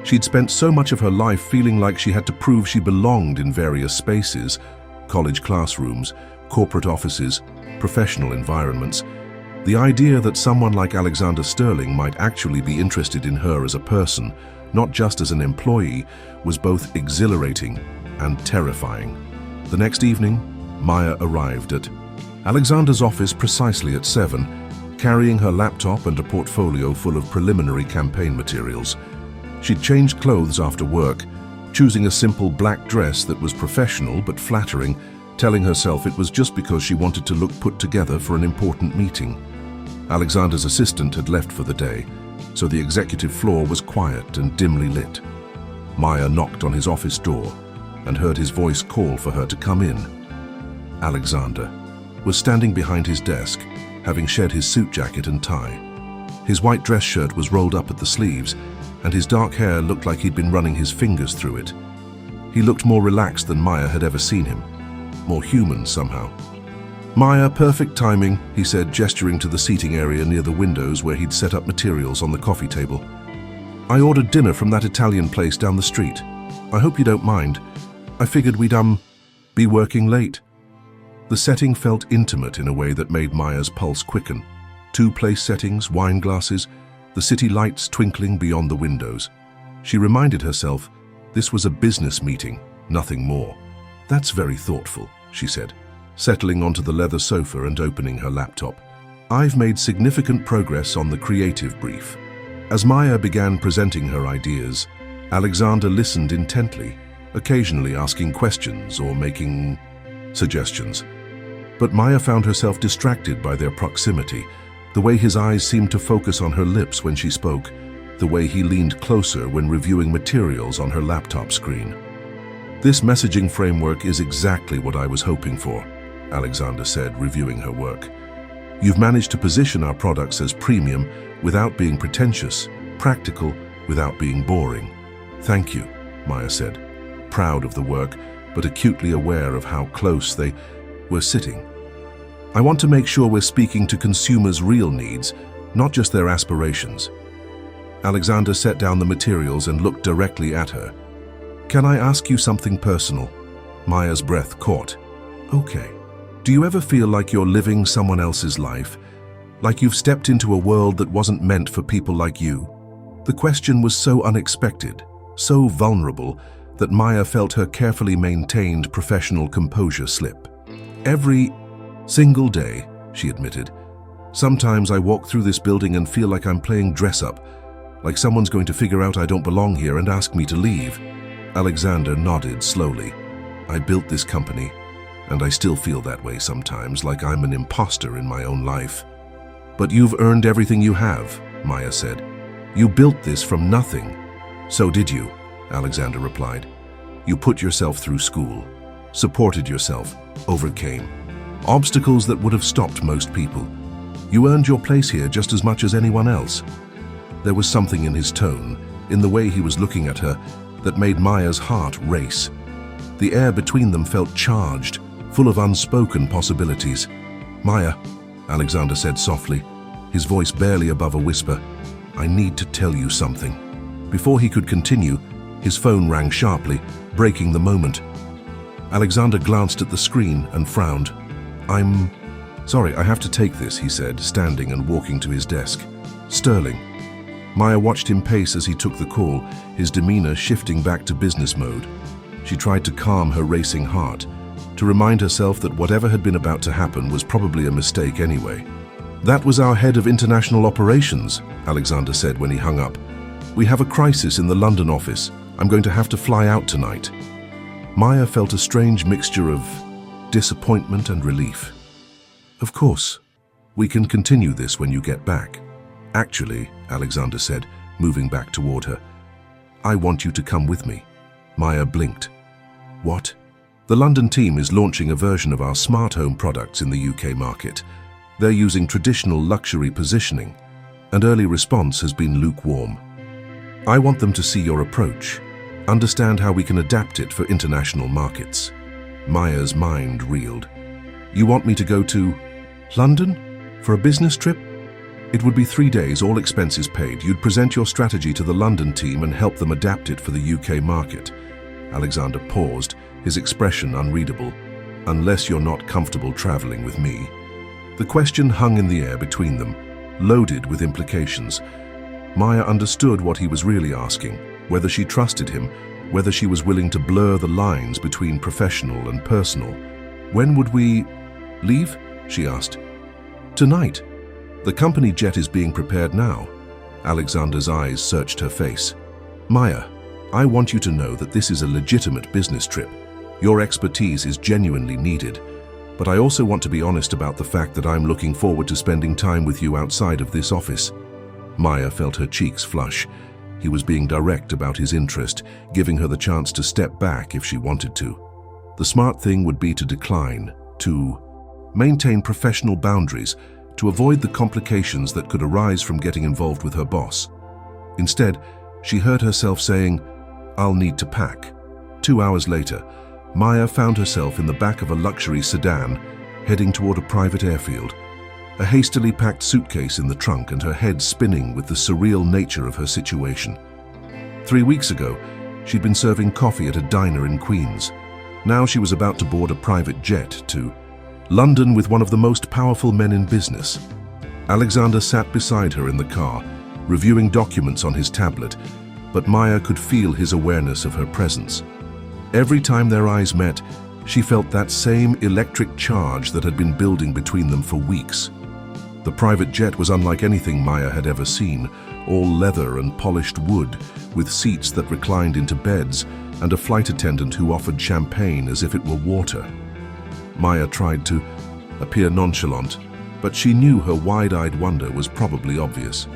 She'd spent so much of her life feeling like she had to prove she belonged in various spaces, college classrooms, corporate offices, professional environments. The idea that someone like Alexander Sterling might actually be interested in her as a person, not just as an employee, was both exhilarating and terrifying. The next evening, Maya arrived at Alexander's office precisely at 7, carrying her laptop and a portfolio full of preliminary campaign materials. She'd changed clothes after work, choosing a simple black dress that was professional but flattering, telling herself it was just because she wanted to look put together for an important meeting. Alexander's assistant had left for the day, so the executive floor was quiet and dimly lit. Maya knocked on his office door and heard his voice call for her to come in. Alexander was standing behind his desk, having shed his suit jacket and tie. His white dress shirt was rolled up at the sleeves, and his dark hair looked like he'd been running his fingers through it. He looked more relaxed than Maya had ever seen him, more human somehow. Maya, perfect timing, he said, gesturing to the seating area near the windows where he'd set up materials on the coffee table. I ordered dinner from that Italian place down the street. I hope you don't mind. I figured we'd, be working late. The setting felt intimate in a way that made Maya's pulse quicken. 2 place settings, wine glasses, the city lights twinkling beyond the windows. She reminded herself This was a business meeting, nothing more. "That's very thoughtful," she said, settling onto the leather sofa and opening her laptop. "I've made significant progress on the creative brief." As Maya began presenting her ideas, Alexander listened intently, occasionally asking questions or making suggestions. But Maya found herself distracted by their proximity, the way his eyes seemed to focus on her lips when she spoke, the way he leaned closer when reviewing materials on her laptop screen. "This messaging framework is exactly what I was hoping for," Alexander said, reviewing her work. "You've managed to position our products as premium without being pretentious, practical without being boring." "Thank you," Maya said, proud of the work, but acutely aware of how close they were sitting. "I want to make sure we're speaking to consumers' real needs, not just their aspirations." Alexander set down the materials and looked directly at her. "Can I ask you something personal?" Maya's breath caught. "Okay. Do you ever feel like you're living someone else's life? Like you've stepped into a world that wasn't meant for people like you?" The question was so unexpected, so vulnerable, that Maya felt her carefully maintained professional composure slip. "Every single day," she admitted. "Sometimes I walk through this building and feel like I'm playing dress-up, like someone's going to figure out I don't belong here and ask me to leave." Alexander nodded slowly. "I built this company, and I still feel that way sometimes, like I'm an imposter in my own life." "But you've earned everything you have," Maya said. "You built this from nothing." "So did you," Alexander replied. "You put yourself through school, supported yourself, overcame obstacles that would have stopped most people. You earned your place here just as much as anyone else." There was something in his tone, in the way he was looking at her, that made Maya's heart race. The air between them felt charged, full of unspoken possibilities. "Maya," Alexander said softly, his voice barely above a whisper, "I need to tell you something." Before he could continue, his phone rang sharply, breaking the moment. Alexander glanced at the screen and frowned. "I'm sorry, I have to take this," he said, standing and walking to his desk. "Sterling." Maya watched him pace as he took the call, his demeanor shifting back to business mode. She tried to calm her racing heart, to remind herself that whatever had been about to happen was probably a mistake anyway. "That was our head of international operations," Alexander said when he hung up. "We have a crisis in the London office. I'm going to have to fly out tonight." Maya felt a strange mixture of disappointment and relief. "Of course. We can continue this when you get back." "Actually," Alexander said, moving back toward her, "I want you to come with me." Maya blinked. "What?" "The London team is launching a version of our smart home products in the UK market. They're using traditional luxury positioning, and early response has been lukewarm. I want them to see your approach, understand how we can adapt it for international markets." Maya's mind reeled. "You want me to go to London for a business trip?" "It would be 3 days, all expenses paid. You'd present your strategy to the London team and help them adapt it for the UK market." Alexander paused, his expression unreadable. "Unless you're not comfortable traveling with me." The question hung in the air between them, loaded with implications. Maya understood what he was really asking, whether she trusted him, whether she was willing to blur the lines between professional and personal. "When would we leave?" she asked. "Tonight. The company jet is being prepared now." Alexander's eyes searched her face. "Maya, I want you to know that this is a legitimate business trip. Your expertise is genuinely needed. But I also want to be honest about the fact that I'm looking forward to spending time with you outside of this office." Maya felt her cheeks flush. He was being direct about his interest, giving her the chance to step back if she wanted to. The smart thing would be to decline, to maintain professional boundaries, to avoid the complications that could arise from getting involved with her boss. Instead, she heard herself saying, "I'll need to pack." 2 hours later, Maya found herself in the back of a luxury sedan, heading toward a private airfield, a hastily packed suitcase in the trunk and her head spinning with the surreal nature of her situation. 3 weeks ago, she'd been serving coffee at a diner in Queens. Now she was about to board a private jet to London with one of the most powerful men in business. Alexander sat beside her in the car, reviewing documents on his tablet, but Maya could feel his awareness of her presence. Every time their eyes met, she felt that same electric charge that had been building between them for weeks. The private jet was unlike anything Maya had ever seen, all leather and polished wood, with seats that reclined into beds and a flight attendant who offered champagne as if it were water. Maya tried to appear nonchalant, but she knew her wide-eyed wonder was probably obvious.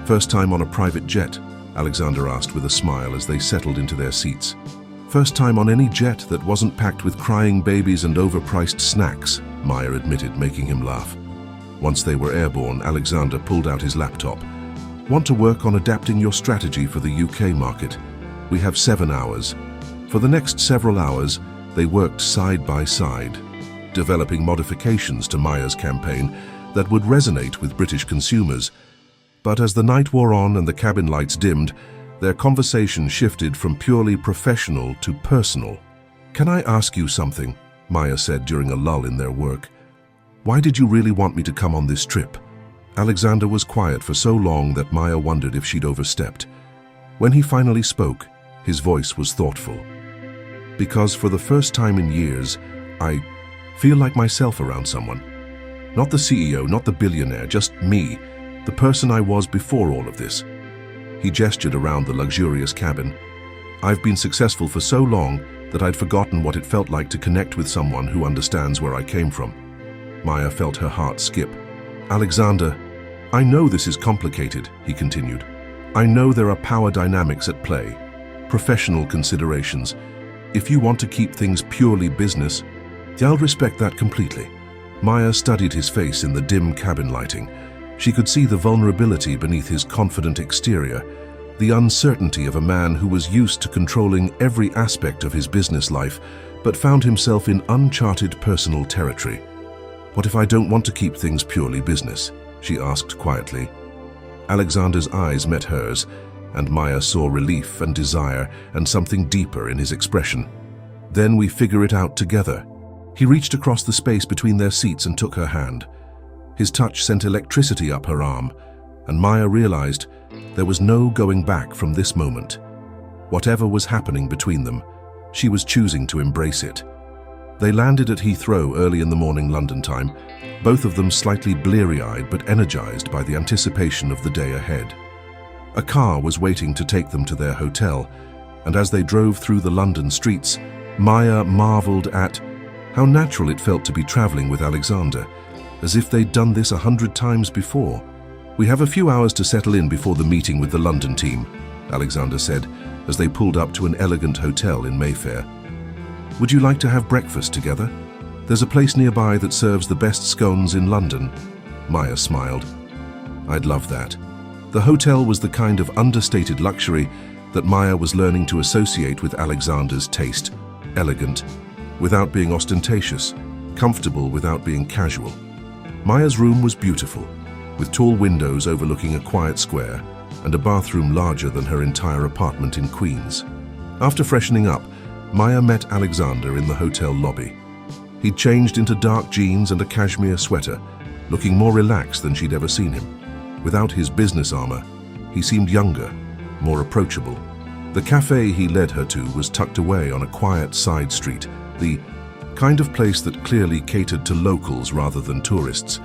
"First time on a private jet?" Alexander asked with a smile as they settled into their seats. "First time on any jet that wasn't packed with crying babies and overpriced snacks," Maya admitted, making him laugh. Once they were airborne, Alexander pulled out his laptop. "Want to work on adapting your strategy for the UK market? We have 7 hours." For the next several hours, they worked side by side, developing modifications to Maya's campaign that would resonate with British consumers. But as the night wore on and the cabin lights dimmed, their conversation shifted from purely professional to personal. "Can I ask you something?" Maya said during a lull in their work. "Why did you really want me to come on this trip?" Alexander was quiet for so long that Maya wondered if she'd overstepped. When he finally spoke, his voice was thoughtful. "Because for the first time in years, I feel like myself around someone. Not the CEO, not the billionaire, just me, the person I was before all of this." He gestured around the luxurious cabin. "I've been successful for so long that I'd forgotten what it felt like to connect with someone who understands where I came from." Maya felt her heart skip. "Alexander, I know this is complicated," he continued. "I know there are power dynamics at play, professional considerations. If you want to keep things purely business, I'll respect that completely." Maya studied his face in the dim cabin lighting. She could see the vulnerability beneath his confident exterior, the uncertainty of a man who was used to controlling every aspect of his business life, but found himself in uncharted personal territory. "What if I don't want to keep things purely business?" she asked quietly. Alexander's eyes met hers, and Maya saw relief and desire and something deeper in his expression. "Then we figure it out together." He reached across the space between their seats and took her hand. His touch sent electricity up her arm, and Maya realized there was no going back from this moment. Whatever was happening between them, she was choosing to embrace it. They landed at Heathrow early in the morning London time, both of them slightly bleary-eyed but energized by the anticipation of the day ahead. A car was waiting to take them to their hotel, and as they drove through the London streets, Maya marveled at how natural it felt to be traveling with Alexander, as if they'd done this 100 times before. "We have a few hours to settle in before the meeting with the London team," Alexander said, as they pulled up to an elegant hotel in Mayfair. "Would you like to have breakfast together? There's a place nearby that serves the best scones in London." Maya smiled. "I'd love that." The hotel was the kind of understated luxury that Maya was learning to associate with Alexander's taste. Elegant, without being ostentatious, comfortable without being casual. Maya's room was beautiful, with tall windows overlooking a quiet square and a bathroom larger than her entire apartment in Queens. After freshening up, Maya met Alexander in the hotel lobby. He'd changed into dark jeans and a cashmere sweater, looking more relaxed than she'd ever seen him. Without his business armor, he seemed younger, more approachable. The cafe he led her to was tucked away on a quiet side street, the kind of place that clearly catered to locals rather than tourists.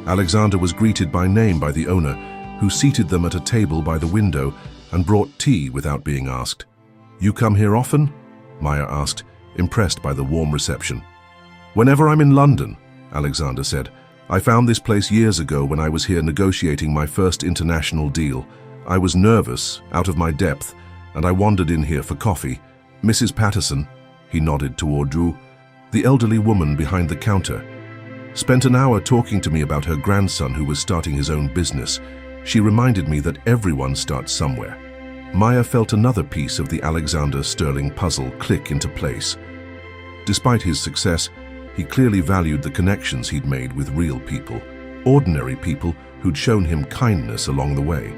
Alexander was greeted by name by the owner, who seated them at a table by the window and brought tea without being asked. "You come here often?" Maya asked, impressed by the warm reception. "Whenever I'm in London," Alexander said. "I found this place years ago when I was here negotiating my first international deal. I was nervous, out of my depth, and I wandered in here for coffee. Mrs. Patterson," he nodded toward Drew, the elderly woman behind the counter, spent an hour talking to me about her grandson who was starting his own business. She reminded me that everyone starts somewhere. Maya felt another piece of the Alexander Sterling puzzle click into place. Despite his success, he clearly valued the connections he'd made with real people, ordinary people who'd shown him kindness along the way.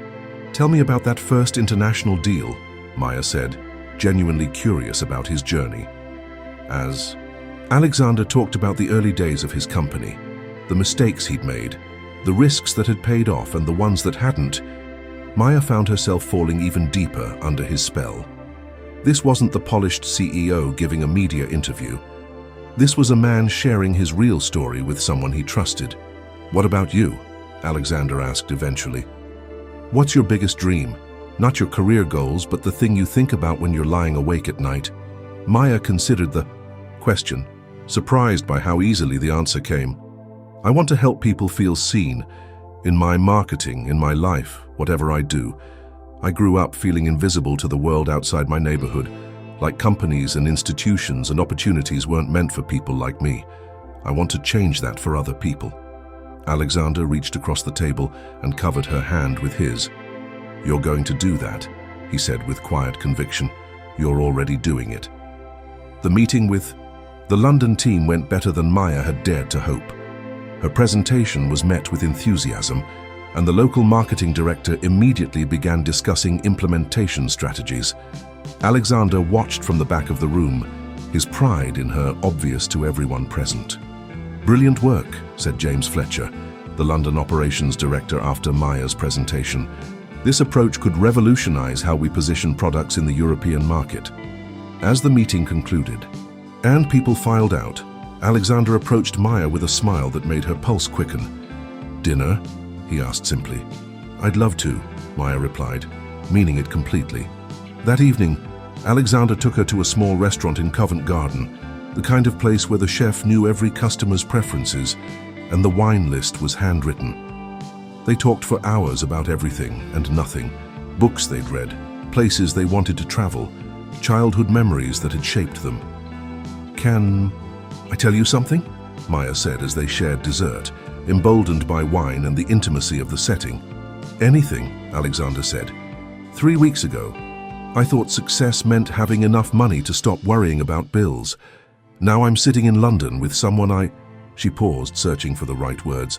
"Tell me about that first international deal," Maya said, genuinely curious about his journey. As Alexander talked about the early days of his company, the mistakes he'd made, the risks that had paid off and the ones that hadn't, Maya found herself falling even deeper under his spell. This wasn't the polished CEO giving a media interview. This was a man sharing his real story with someone he trusted. "What about you?" Alexander asked eventually. "What's your biggest dream? Not your career goals, but the thing you think about when you're lying awake at night." Maya considered the question, surprised by how easily the answer came. "I want to help people feel seen. In my marketing, in my life, whatever I do. I grew up feeling invisible to the world outside my neighborhood, like companies and institutions and opportunities weren't meant for people like me. I want to change that for other people." Alexander reached across the table and covered her hand with his. "You're going to do that," he said with quiet conviction. "You're already doing it." The meeting with the London team went better than Maya had dared to hope. Her presentation was met with enthusiasm, and the local marketing director immediately began discussing implementation strategies. Alexander watched from the back of the room, his pride in her obvious to everyone present. "Brilliant work," said James Fletcher, the London operations director after Maya's presentation. "This approach could revolutionize how we position products in the European market." As the meeting concluded, and people filed out, Alexander approached Maya with a smile that made her pulse quicken. "Dinner?" he asked simply. "I'd love to," Maya replied, meaning it completely. That evening, Alexander took her to a small restaurant in Covent Garden, the kind of place where the chef knew every customer's preferences, and the wine list was handwritten. They talked for hours about everything and nothing, books they'd read, places they wanted to travel, childhood memories that had shaped them. "Can I tell you something?" Maya said as they shared dessert, emboldened by wine and the intimacy of the setting. "Anything," Alexander said. 3 weeks ago, I thought success meant having enough money to stop worrying about bills. Now I'm sitting in London with someone She paused, searching for the right words.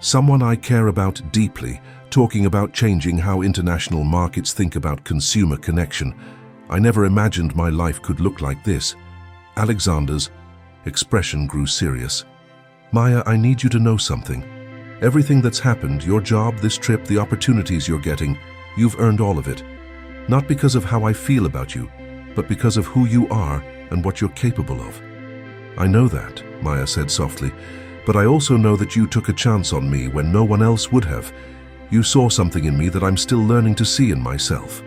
"Someone I care about deeply, talking about changing how international markets think about consumer connection. I never imagined my life could look like this." Alexander's expression grew serious. "Maya, I need you to know something. Everything that's happened, your job, this trip, the opportunities you're getting, you've earned all of it. Not because of how I feel about you, but because of who you are and what you're capable of." "I know that," Maya said softly, "but I also know that you took a chance on me when no one else would have. You saw something in me that I'm still learning to see in myself."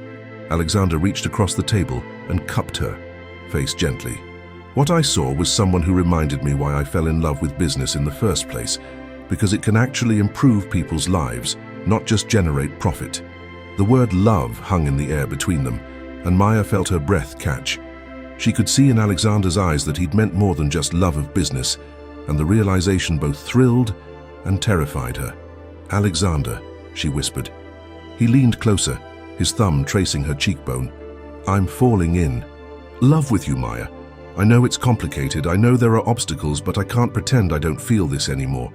Alexander reached across the table and cupped her face gently. "What I saw was someone who reminded me why I fell in love with business in the first place, because it can actually improve people's lives, not just generate profit." The word love hung in the air between them, and Maya felt her breath catch. She could see in Alexander's eyes that he'd meant more than just love of business, and the realization both thrilled and terrified her. "Alexander," she whispered. He leaned closer, his thumb tracing her cheekbone. "I'm falling in love with you, Maya. I know it's complicated, I know there are obstacles, but I can't pretend I don't feel this anymore."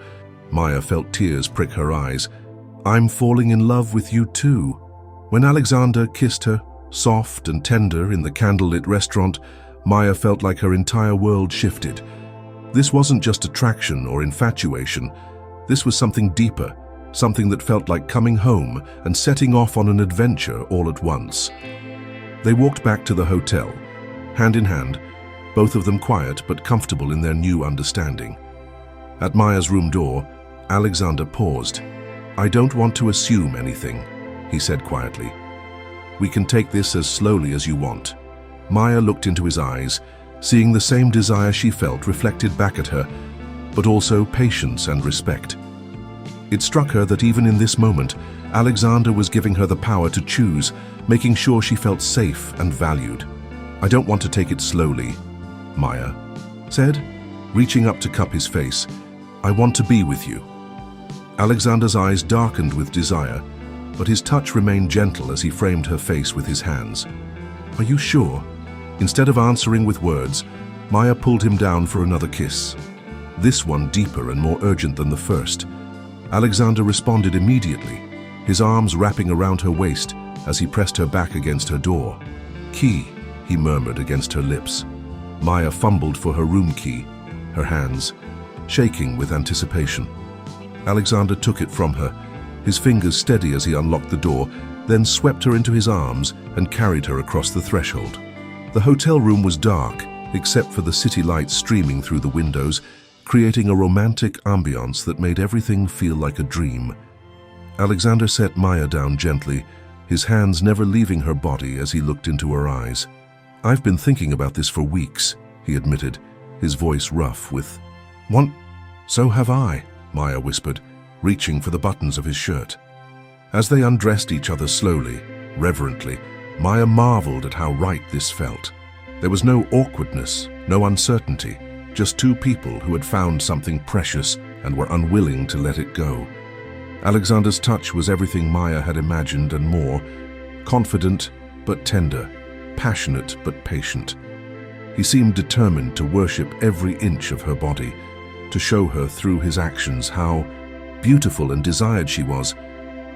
Maya felt tears prick her eyes. "I'm falling in love with you too." When Alexander kissed her, soft and tender, in the candlelit restaurant, Maya felt like her entire world shifted. This wasn't just attraction or infatuation. This was something deeper, something that felt like coming home and setting off on an adventure all at once. They walked back to the hotel, hand in hand, both of them quiet but comfortable in their new understanding. At Maya's room door, Alexander paused. "I don't want to assume anything," he said quietly. "We can take this as slowly as you want." Maya looked into his eyes, seeing the same desire she felt reflected back at her, but also patience and respect. It struck her that even in this moment, Alexander was giving her the power to choose, making sure she felt safe and valued. "I don't want to take it slowly," Maya said, reaching up to cup his face. "I want to be with you." Alexander's eyes darkened with desire, but his touch remained gentle as he framed her face with his hands. "Are you sure?" Instead of answering with words, Maya pulled him down for another kiss, this one deeper and more urgent than the first. Alexander responded immediately, his arms wrapping around her waist as he pressed her back against her door. "Key," he murmured against her lips. Maya fumbled for her room key, her hands shaking with anticipation. Alexander took it from her, his fingers steady as he unlocked the door, then swept her into his arms and carried her across the threshold. The hotel room was dark, except for the city lights streaming through the windows, creating a romantic ambiance that made everything feel like a dream. Alexander set Maya down gently, his hands never leaving her body as he looked into her eyes. "I've been thinking about this for weeks," he admitted, his voice rough with, "Want? So have I," Maya whispered, reaching for the buttons of his shirt. As they undressed each other slowly, reverently, Maya marveled at how right this felt. There was no awkwardness, no uncertainty, just two people who had found something precious and were unwilling to let it go. Alexander's touch was everything Maya had imagined and more, confident but tender, passionate but patient. He seemed determined to worship every inch of her body, to show her through his actions how beautiful and desired she was.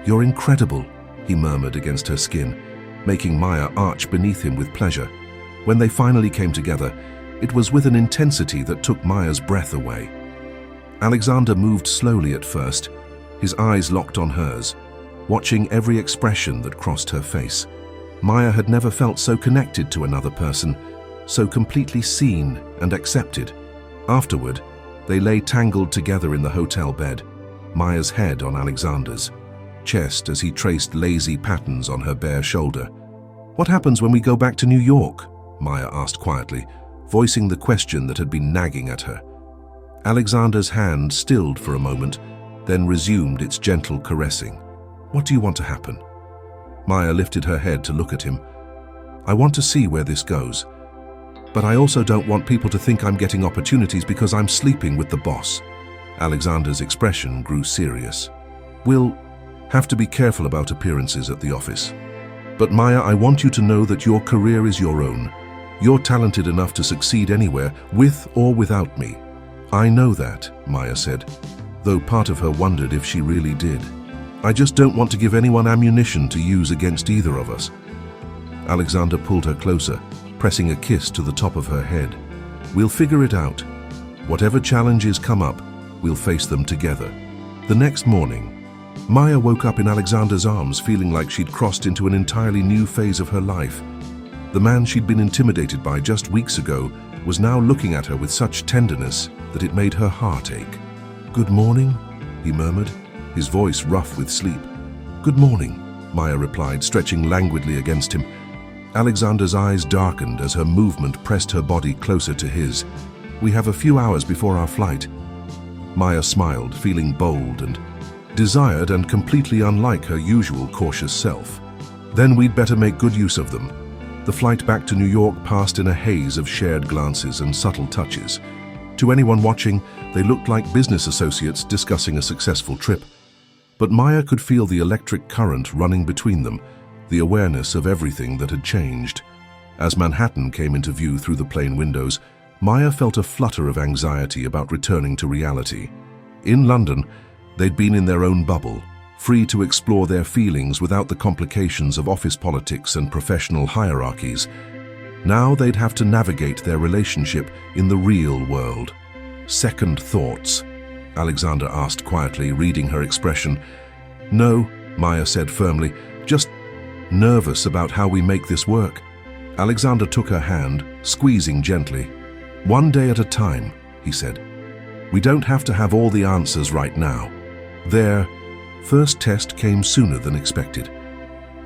"You're incredible," he murmured against her skin, making Maya arch beneath him with pleasure. When they finally came together, it was with an intensity that took Maya's breath away. Alexander moved slowly at first, his eyes locked on hers, watching every expression that crossed her face. Maya had never felt so connected to another person, so completely seen and accepted. Afterward, they lay tangled together in the hotel bed, Maya's head on Alexander's chest as he traced lazy patterns on her bare shoulder. "What happens when we go back to New York?" Maya asked quietly, voicing the question that had been nagging at her. Alexander's hand stilled for a moment, then resumed its gentle caressing. "What do you want to happen?" Maya lifted her head to look at him. "I want to see where this goes. But I also don't want people to think I'm getting opportunities because I'm sleeping with the boss." Alexander's expression grew serious. "We'll have to be careful about appearances at the office. But Maya, I want you to know that your career is your own. You're talented enough to succeed anywhere, with or without me." "I know that," Maya said, though part of her wondered if she really did. "I just don't want to give anyone ammunition to use against either of us." Alexander pulled her closer, pressing a kiss to the top of her head. "We'll figure it out. Whatever challenges come up, we'll face them together." The next morning, Maya woke up in Alexander's arms feeling like she'd crossed into an entirely new phase of her life. The man she'd been intimidated by just weeks ago was now looking at her with such tenderness that it made her heart ache. "Good morning," he murmured, his voice rough with sleep. "Good morning," Maya replied, stretching languidly against him. Alexander's eyes darkened as her movement pressed her body closer to his. "We have a few hours before our flight." Maya smiled, feeling bold and desired and completely unlike her usual cautious self. "Then we'd better make good use of them." The flight back to New York passed in a haze of shared glances and subtle touches. To anyone watching, they looked like business associates discussing a successful trip. But Maya could feel the electric current running between them, the awareness of everything that had changed. As Manhattan came into view through the plane windows, Maya felt a flutter of anxiety about returning to reality. In London, they'd been in their own bubble, free to explore their feelings without the complications of office politics and professional hierarchies. Now they'd have to navigate their relationship in the real world. "Second thoughts?" Alexander asked quietly, reading her expression. "No," Maya said firmly, "just nervous about how we make this work." Alexander took her hand, squeezing gently. "One day at a time," he said. "We don't have to have all the answers right now." Their first test came sooner than expected.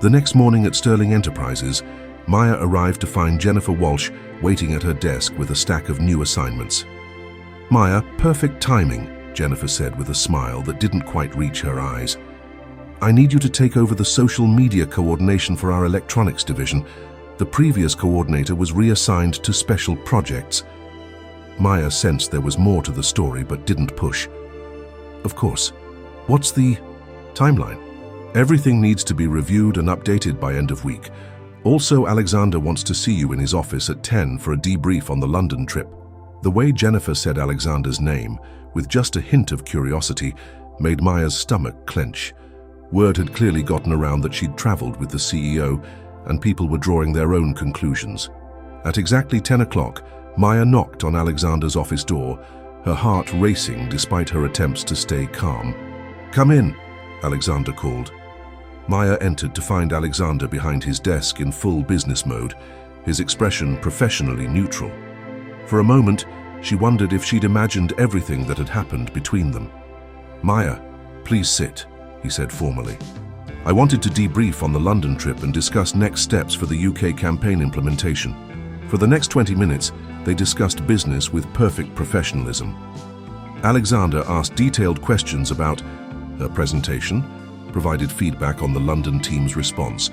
The next morning at Sterling Enterprises, Maya arrived to find Jennifer Walsh waiting at her desk with a stack of new assignments. "Maya, perfect timing," Jennifer said with a smile that didn't quite reach her eyes. "I need you to take over the social media coordination for our electronics division. The previous coordinator was reassigned to special projects." Maya sensed there was more to the story but didn't push. "Of course. What's the timeline?" "Everything needs to be reviewed and updated by end of week. Also, Alexander wants to see you in his office at 10 for a debrief on the London trip." The way Jennifer said Alexander's name, with just a hint of curiosity, made Maya's stomach clench. Word had clearly gotten around that she'd traveled with the CEO, and people were drawing their own conclusions. At exactly 10 o'clock, Maya knocked on Alexander's office door, her heart racing despite her attempts to stay calm. "Come in," Alexander called. Maya entered to find Alexander behind his desk in full business mode, his expression professionally neutral. For a moment, she wondered if she'd imagined everything that had happened between them. "Maya, please sit," he said formally. "I wanted to debrief on the London trip and discuss next steps for the UK campaign implementation." For the next 20 minutes, they discussed business with perfect professionalism. Alexander asked detailed questions about her presentation, provided feedback on the London team's response,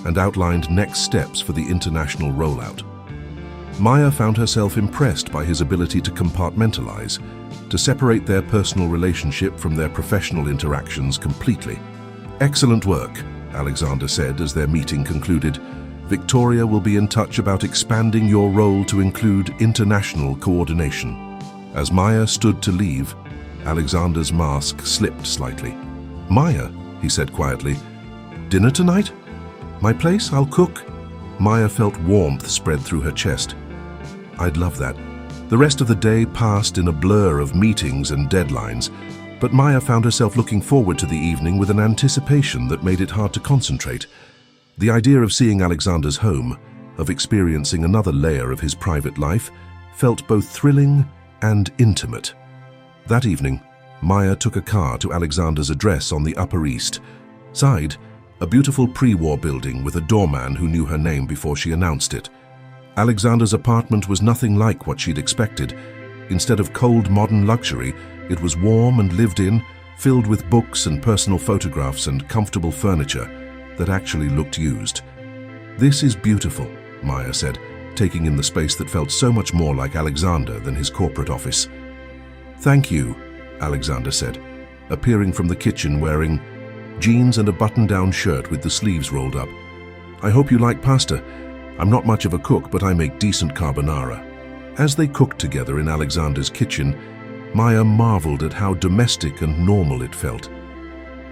and outlined next steps for the international rollout. Maya found herself impressed by his ability to compartmentalize, to separate their personal relationship from their professional interactions completely. "Excellent work," Alexander said as their meeting concluded. "Victoria will be in touch about expanding your role to include international coordination." As Maya stood to leave, Alexander's mask slipped slightly. "Maya," he said quietly, "dinner tonight? My place? I'll cook." Maya felt warmth spread through her chest. "I'd love that." The rest of the day passed in a blur of meetings and deadlines, but Maya found herself looking forward to the evening with an anticipation that made it hard to concentrate. The idea of seeing Alexander's home, of experiencing another layer of his private life, felt both thrilling and intimate. That evening, Maya took a car to Alexander's address on the Upper East Side, a beautiful pre-war building with a doorman who knew her name before she announced it. Alexander's apartment was nothing like what she'd expected. Instead of cold modern luxury, it was warm and lived in, filled with books and personal photographs and comfortable furniture that actually looked used. "This is beautiful," Maya said, taking in the space that felt so much more like Alexander than his corporate office. "Thank you," Alexander said, appearing from the kitchen wearing jeans and a button-down shirt with the sleeves rolled up. "I hope you like pasta. I'm not much of a cook, but I make decent carbonara." As they cooked together in Alexander's kitchen, Maya marveled at how domestic and normal it felt.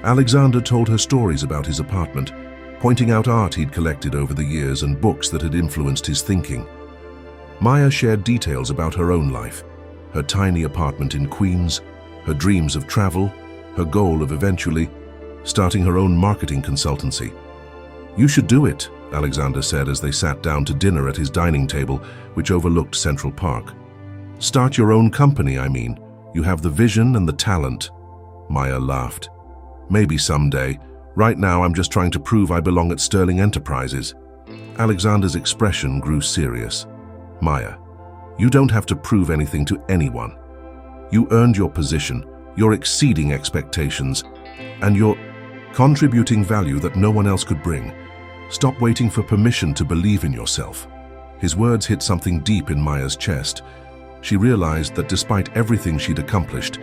Alexander told her stories about his apartment, pointing out art he'd collected over the years and books that had influenced his thinking. Maya shared details about her own life, her tiny apartment in Queens, her dreams of travel, her goal of eventually starting her own marketing consultancy. "You should do it," Alexander said as they sat down to dinner at his dining table, which overlooked Central Park. "Start your own company, I mean. You have the vision and the talent." Maya laughed. "Maybe someday. Right now I'm just trying to prove I belong at Sterling Enterprises." Alexander's expression grew serious. "Maya, you don't have to prove anything to anyone. You earned your position, you're exceeding expectations, and you're contributing value that no one else could bring. Stop waiting for permission to believe in yourself." His words hit something deep in Maya's chest. She realized that despite everything she'd accomplished,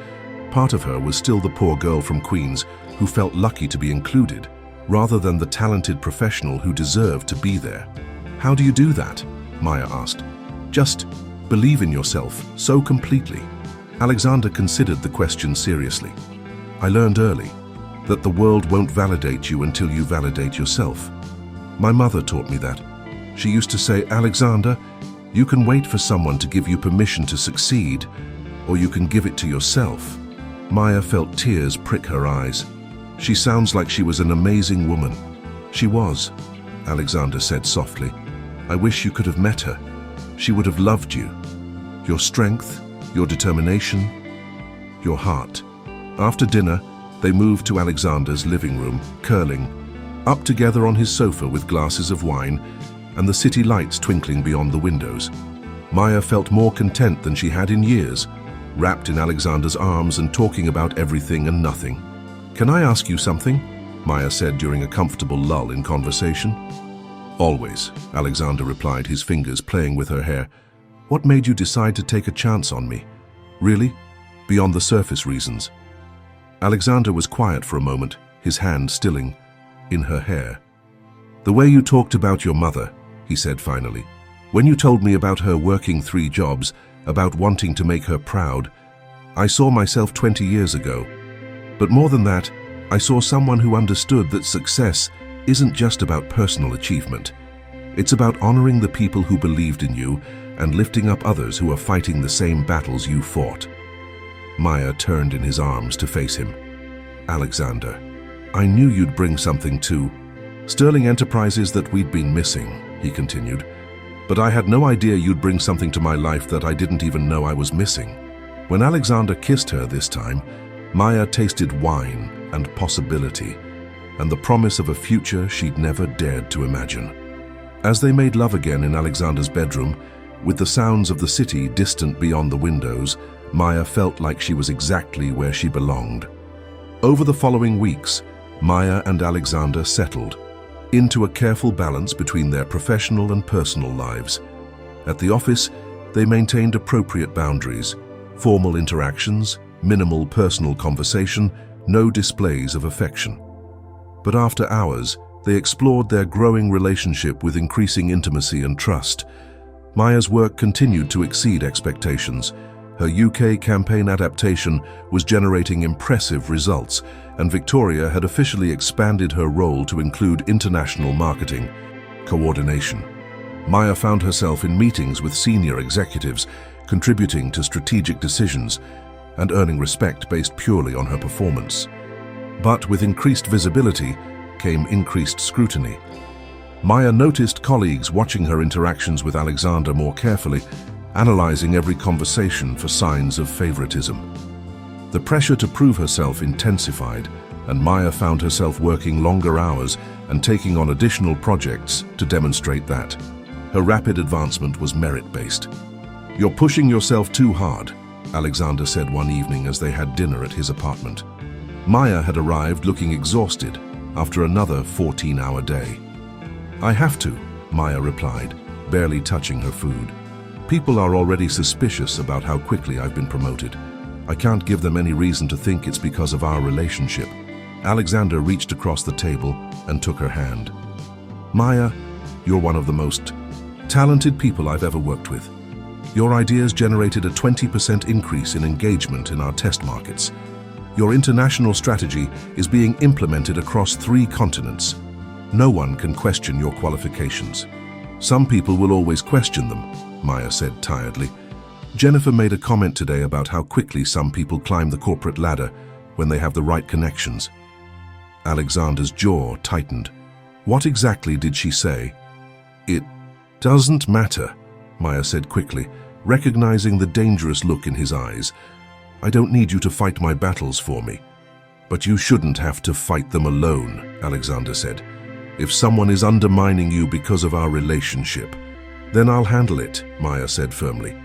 part of her was still the poor girl from Queens who felt lucky to be included, rather than the talented professional who deserved to be there. "How do you do that?" Maya asked. "Just believe in yourself so completely." Alexander considered the question seriously. "I learned early that the world won't validate you until you validate yourself. My mother taught me that. She used to say, 'Alexander, you can wait for someone to give you permission to succeed, or you can give it to yourself.'" Maya felt tears prick her eyes. "She sounds like she was an amazing woman." "She was," Alexander said softly. "I wish you could have met her. She would have loved you. Your strength, your determination, your heart." After dinner, they moved to Alexander's living room, curling up together on his sofa with glasses of wine and the city lights twinkling beyond the windows. Maya felt more content than she had in years, wrapped in Alexander's arms and talking about everything and nothing. "Can I ask you something?" Maya said during a comfortable lull in conversation. "Always," Alexander replied, his fingers playing with her hair. "What made you decide to take a chance on me? Really? Beyond the surface reasons?" Alexander was quiet for a moment, his hand stilling in her hair. "The way you talked about your mother," he said finally. "When you told me about her working 3 jobs, about wanting to make her proud, I saw myself 20 years ago. But more than that, I saw someone who understood that success isn't just about personal achievement. It's about honoring the people who believed in you and lifting up others who are fighting the same battles you fought." Maya turned in his arms to face him. "Alexander, I knew you'd bring something to Sterling Enterprises that we'd been missing, he continued. But I had no idea you'd bring something to my life that I didn't even know I was missing. When Alexander kissed her this time, Maya tasted wine and possibility, and the promise of a future she'd never dared to imagine. As they made love again in Alexander's bedroom, with the sounds of the city distant beyond the windows, Maya felt like she was exactly where she belonged. Over the following weeks, Maya and Alexander settled into a careful balance between their professional and personal lives. At the office, they maintained appropriate boundaries, formal interactions, minimal personal conversation, no displays of affection. But after hours, they explored their growing relationship with increasing intimacy and trust. Maya's work continued to exceed expectations. Her UK campaign adaptation was generating impressive results, and Victoria had officially expanded her role to include international marketing coordination. Maya found herself in meetings with senior executives, contributing to strategic decisions and earning respect based purely on her performance. But with increased visibility came increased scrutiny. Maya noticed colleagues watching her interactions with Alexander more carefully, analyzing every conversation for signs of favoritism. The pressure to prove herself intensified, and Maya found herself working longer hours and taking on additional projects to demonstrate that. Her rapid advancement was merit-based. "You're pushing yourself too hard," Alexander said one evening as they had dinner at his apartment. Maya had arrived looking exhausted after another 14-hour day. "I have to," Maya replied, barely touching her food. "People are already suspicious about how quickly I've been promoted. I can't give them any reason to think it's because of our relationship." Alexander reached across the table and took her hand. "Maya, you're one of the most talented people I've ever worked with. Your ideas generated a 20% increase in engagement in our test markets. Your international strategy is being implemented across 3 continents. No one can question your qualifications. Some people will always question them," Maya said tiredly. "Jennifer made a comment today about how quickly some people climb the corporate ladder when they have the right connections." Alexander's jaw tightened. What exactly did she say? "It doesn't matter," Maya said quickly, recognizing the dangerous look in his eyes. "I don't need you to fight my battles for me." "But you shouldn't have to fight them alone," Alexander said. "If someone is undermining you because of our relationship, then I'll handle it," Maya said firmly.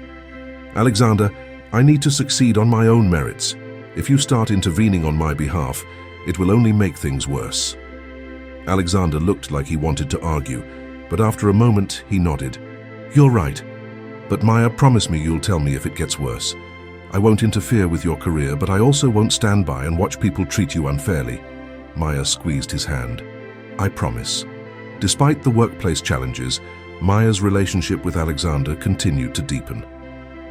"Alexander, I need to succeed on my own merits. If you start intervening on my behalf, it will only make things worse." Alexander looked like he wanted to argue, but after a moment he nodded. "You're right. But Maya, promise me you'll tell me if it gets worse. I won't interfere with your career, but I also won't stand by and watch people treat you unfairly." Maya squeezed his hand. "I promise." Despite the workplace challenges, Maya's relationship with Alexander continued to deepen.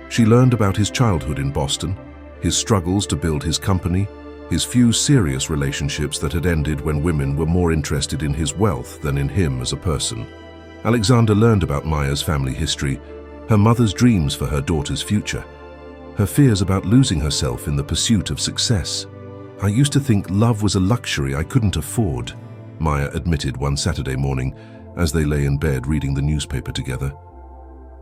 She learned about his childhood in Boston, his struggles to build his company, his few serious relationships that had ended when women were more interested in his wealth than in him as a person. Alexander learned about Maya's family history, her mother's dreams for her daughter's future, her fears about losing herself in the pursuit of success. "I used to think love was a luxury I couldn't afford," Maya admitted one Saturday morning as they lay in bed reading the newspaper together.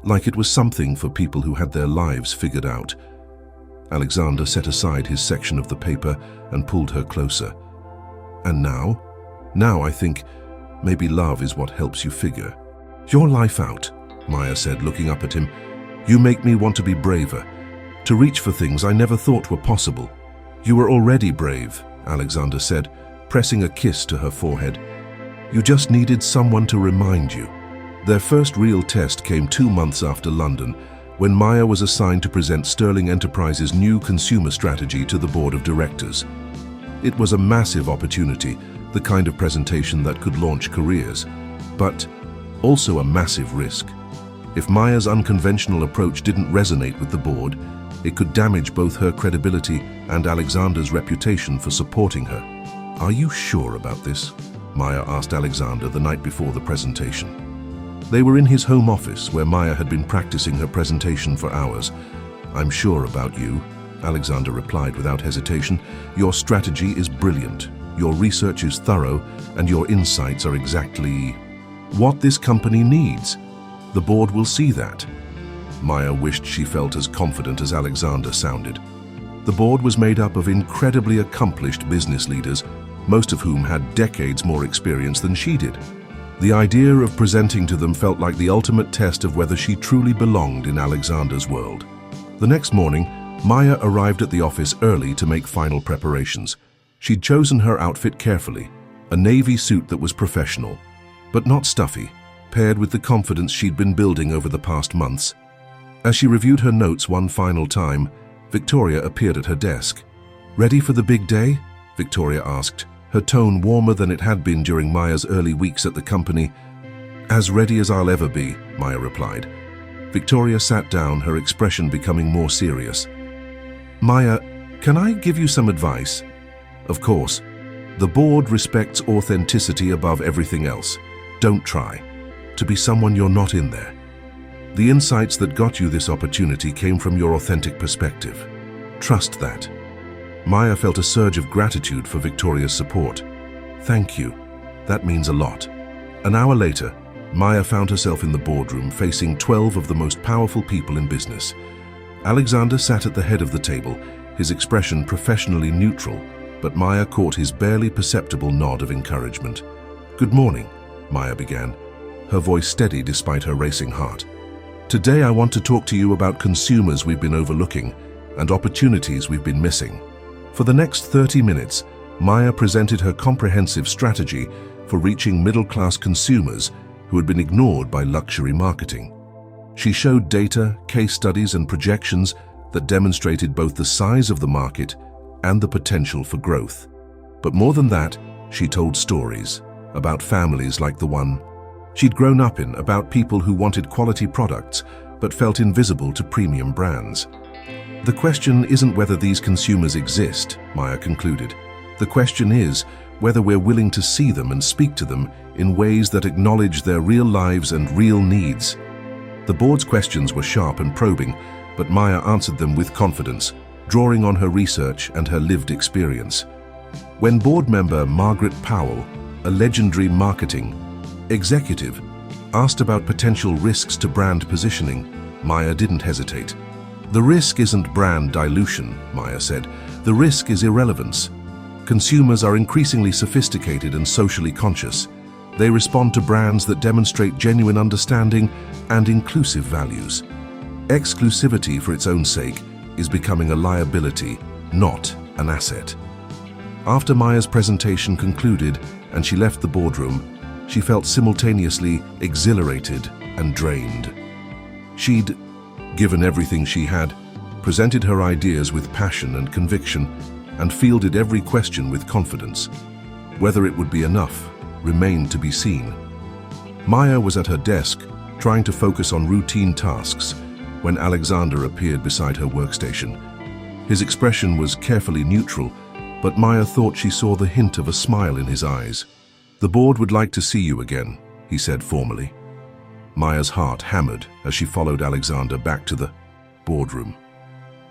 "Like it was something for people who had their lives figured out." Alexander set aside his section of the paper and pulled her closer. "And now? Now I think maybe love is what helps you figure your life out," Maya said, looking up at him. "You make me want to be braver, to reach for things I never thought were possible." "You were already brave," Alexander said, pressing a kiss to her forehead. "You just needed someone to remind you." Their first real test came 2 months after London, when Maya was assigned to present Sterling Enterprises' new consumer strategy to the board of directors. It was a massive opportunity, the kind of presentation that could launch careers, but also a massive risk. If Maya's unconventional approach didn't resonate with the board, it could damage both her credibility and Alexander's reputation for supporting her. "Are you sure about this?" Maya asked Alexander the night before the presentation. They were in his home office where Maya had been practicing her presentation for hours. "I'm sure about you," Alexander replied without hesitation. "Your strategy is brilliant. your research is thorough, and your insights are exactly what this company needs. The board will see that. Maya wished she felt as confident as Alexander sounded. The board was made up of incredibly accomplished business leaders, most of whom had decades more experience than she did. The idea of presenting to them felt like the ultimate test of whether she truly belonged in Alexander's world. The next morning, Maya arrived at the office early to make final preparations. She'd chosen her outfit carefully, a navy suit that was professional, but not stuffy, paired with the confidence she'd been building over the past months. As she reviewed her notes one final time, Victoria appeared at her desk. "Ready for the big day?" Victoria asked, her tone warmer than it had been during Maya's early weeks at the company. "As ready as I'll ever be," Maya replied. Victoria sat down, her expression becoming more serious. "Maya, can I give you some advice?" "Of course. The board respects authenticity above everything else. Don't try to be someone you're not in there. The insights that got you this opportunity came from your authentic perspective. Trust that." Maya felt a surge of gratitude for Victoria's support. "Thank you. That means a lot." An hour later, Maya found herself in the boardroom facing 12 of the most powerful people in business. Alexander sat at the head of the table, his expression professionally neutral, but Maya caught his barely perceptible nod of encouragement. "Good morning," Maya began, her voice steady despite her racing heart. "Today I want to talk to you about consumers we've been overlooking and opportunities we've been missing." For the next 30 minutes, Maya presented her comprehensive strategy for reaching middle-class consumers who had been ignored by luxury marketing. She showed data, case studies, and projections that demonstrated both the size of the market and the potential for growth. But more than that, she told stories about families like the one she'd grown up in, about people who wanted quality products but felt invisible to premium brands. "The question isn't whether these consumers exist," Maya concluded. "The question is whether we're willing to see them and speak to them in ways that acknowledge their real lives and real needs." The board's questions were sharp and probing, but Maya answered them with confidence, drawing on her research and her lived experience. When board member Margaret Powell, a legendary marketing executive, asked about potential risks to brand positioning, Maya didn't hesitate. "The risk isn't brand dilution," Maya said. "The risk is irrelevance. Consumers are increasingly sophisticated and socially conscious. They respond to brands that demonstrate genuine understanding and inclusive values. Exclusivity for its own sake is becoming a liability, not an asset." After Maya's presentation concluded and she left the boardroom, she felt simultaneously exhilarated and drained. She'd given everything she had, presented her ideas with passion and conviction, and fielded every question with confidence. Whether it would be enough remained to be seen. Maya was at her desk, trying to focus on routine tasks, when Alexander appeared beside her workstation. His expression was carefully neutral, but Maya thought she saw the hint of a smile in his eyes. "The board would like to see you again," he said formally. Maya's heart hammered as she followed Alexander back to the boardroom.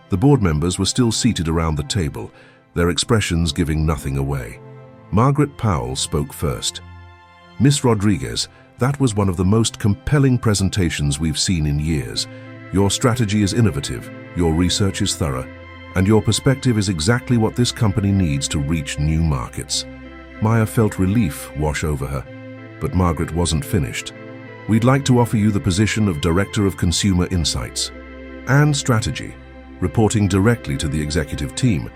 The board members were still seated around the table, their expressions giving nothing away. Margaret Powell spoke first. "Miss Rodriguez, that was one of the most compelling presentations we've seen in years. Your strategy is innovative, your research is thorough, and your perspective is exactly what this company needs to reach new markets." Maya felt relief wash over her, but Margaret wasn't finished. "We'd like to offer you the position of Director of Consumer Insights and Strategy, reporting directly to the executive team.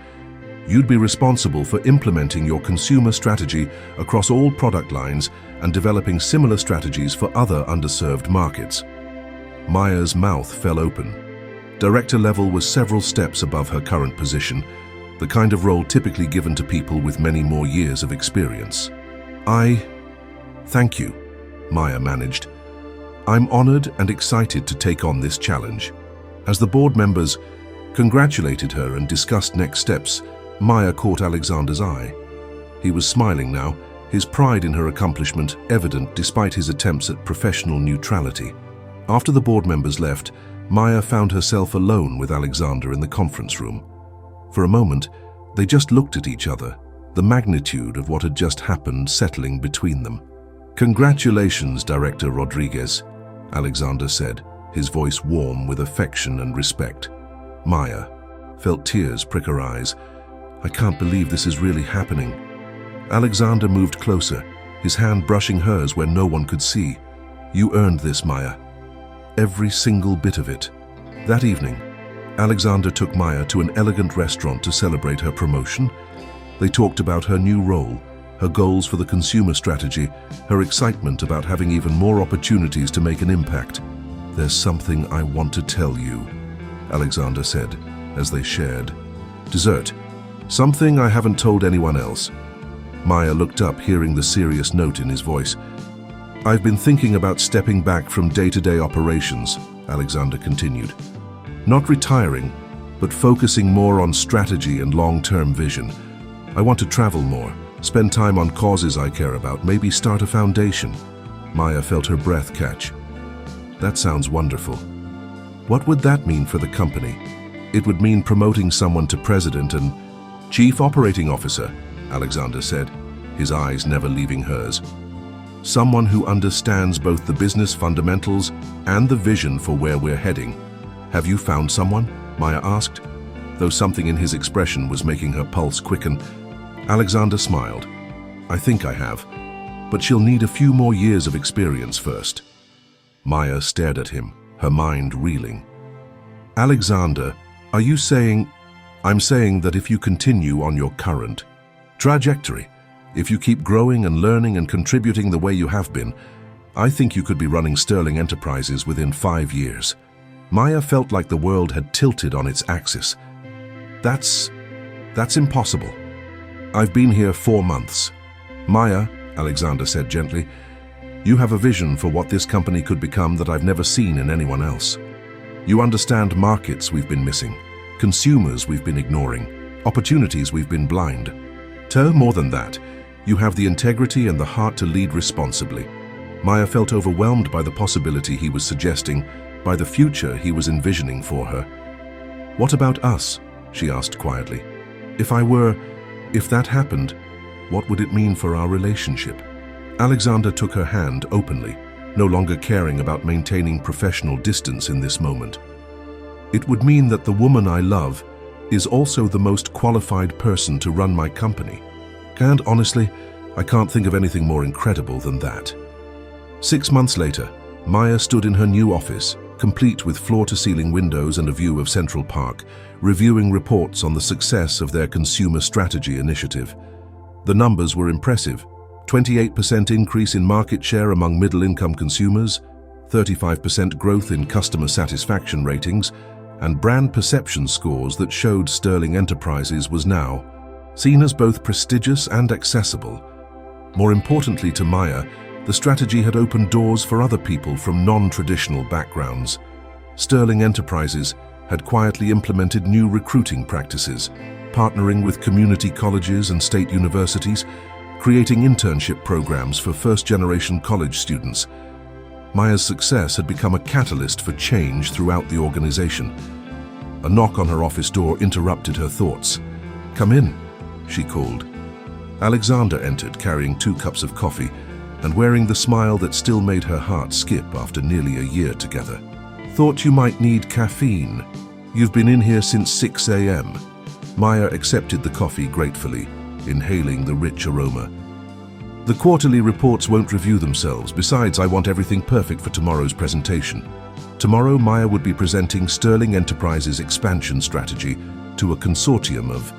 You'd be responsible for implementing your consumer strategy across all product lines and developing similar strategies for other underserved markets." Maya's mouth fell open. Director level was several steps above her current position, the kind of role typically given to people with many more years of experience. Thank you," Maya managed. "I'm honored and excited to take on this challenge." As the board members congratulated her and discussed next steps, Maya caught Alexander's eye. He was smiling now, his pride in her accomplishment evident despite his attempts at professional neutrality. After the board members left, Maya found herself alone with Alexander in the conference room. For a moment, they just looked at each other, the magnitude of what had just happened settling between them. "Congratulations, Director Rodriguez," Alexander said, his voice warm with affection and respect. Maya felt tears prick her eyes. "I can't believe this is really happening." Alexander moved closer, his hand brushing hers where no one could see. "You earned this, Maya. Every single bit of it." That evening, Alexander took Maya to an elegant restaurant to celebrate her promotion. They talked about her new role, her goals for the consumer strategy, her excitement about having even more opportunities to make an impact. "There's something I want to tell you," Alexander said as they shared dessert. "Something I haven't told anyone else." Maya looked up, hearing the serious note in his voice. "I've been thinking about stepping back from day-to-day operations," Alexander continued. "Not retiring, but focusing more on strategy and long-term vision. I want to travel more, spend time on causes I care about, maybe start a foundation." Maya felt her breath catch. "That sounds wonderful. What would that mean for the company?" "It would mean promoting someone to president and chief operating officer," Alexander said, his eyes never leaving hers. "Someone who understands both the business fundamentals and the vision for where we're heading." "Have you found someone?" Maya asked, though something in his expression was making her pulse quicken. Alexander smiled. "I think I have, but she'll need a few more years of experience first." Maya stared at him, her mind reeling. "Alexander, are you saying—" "I'm saying that if you continue on your current trajectory, if you keep growing and learning and contributing the way you have been, I think you could be running Sterling Enterprises within 5 years." Maya felt like the world had tilted on its axis. That's impossible. "I've been here 4 months. Maya," Alexander said gently, "you have a vision for what this company could become that I've never seen in anyone else. You understand markets we've been missing, consumers we've been ignoring, opportunities we've been blind. More than that, you have the integrity and the heart to lead responsibly." Maya felt overwhelmed by the possibility he was suggesting, by the future he was envisioning for her. "What about us?" she asked quietly. If that happened, what would it mean for our relationship?" Alexander took her hand openly, no longer caring about maintaining professional distance in this moment. "It would mean that the woman I love is also the most qualified person to run my company. And honestly, I can't think of anything more incredible than that." 6 months later, Maya stood in her new office, complete with floor-to-ceiling windows and a view of Central Park, reviewing reports on the success of their consumer strategy initiative. The numbers were impressive: 28% increase in market share among middle-income consumers, 35% growth in customer satisfaction ratings, and brand perception scores that showed Sterling Enterprises was now seen as both prestigious and accessible. More importantly to Maya, the strategy had opened doors for other people from non-traditional backgrounds. Sterling Enterprises had quietly implemented new recruiting practices, partnering with community colleges and state universities, creating internship programs for first-generation college students. Maya's success had become a catalyst for change throughout the organization. A knock on her office door interrupted her thoughts. "Come in," she called. Alexander entered, carrying 2 cups of coffee and wearing the smile that still made her heart skip after nearly a year together. "Thought you might need caffeine. You've been in here since 6 a.m. Maya accepted the coffee gratefully, inhaling the rich aroma. "The quarterly reports won't review themselves. Besides, I want everything perfect for tomorrow's presentation." Tomorrow, Maya would be presenting Sterling Enterprises' expansion strategy to a consortium of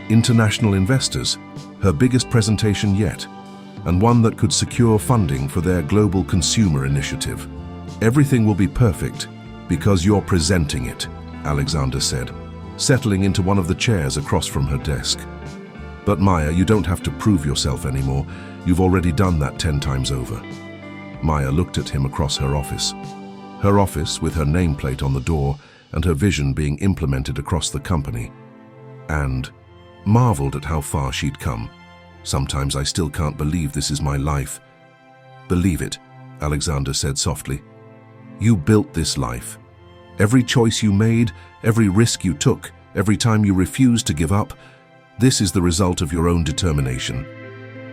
international investors, her biggest presentation yet, and one that could secure funding for their global consumer initiative. "Everything will be perfect because you're presenting it," Alexander said, settling into one of the chairs across from her desk. "But Maya, you don't have to prove yourself anymore. You've already done that 10 times over." Maya looked at him across her office. Her office with her nameplate on the door and her vision being implemented across the company, and marveled at how far she'd come. "Sometimes I still can't believe this is my life." "Believe it," Alexander said softly. "You built this life. Every choice you made, every risk you took, every time you refused to give up, This is the result of your own determination.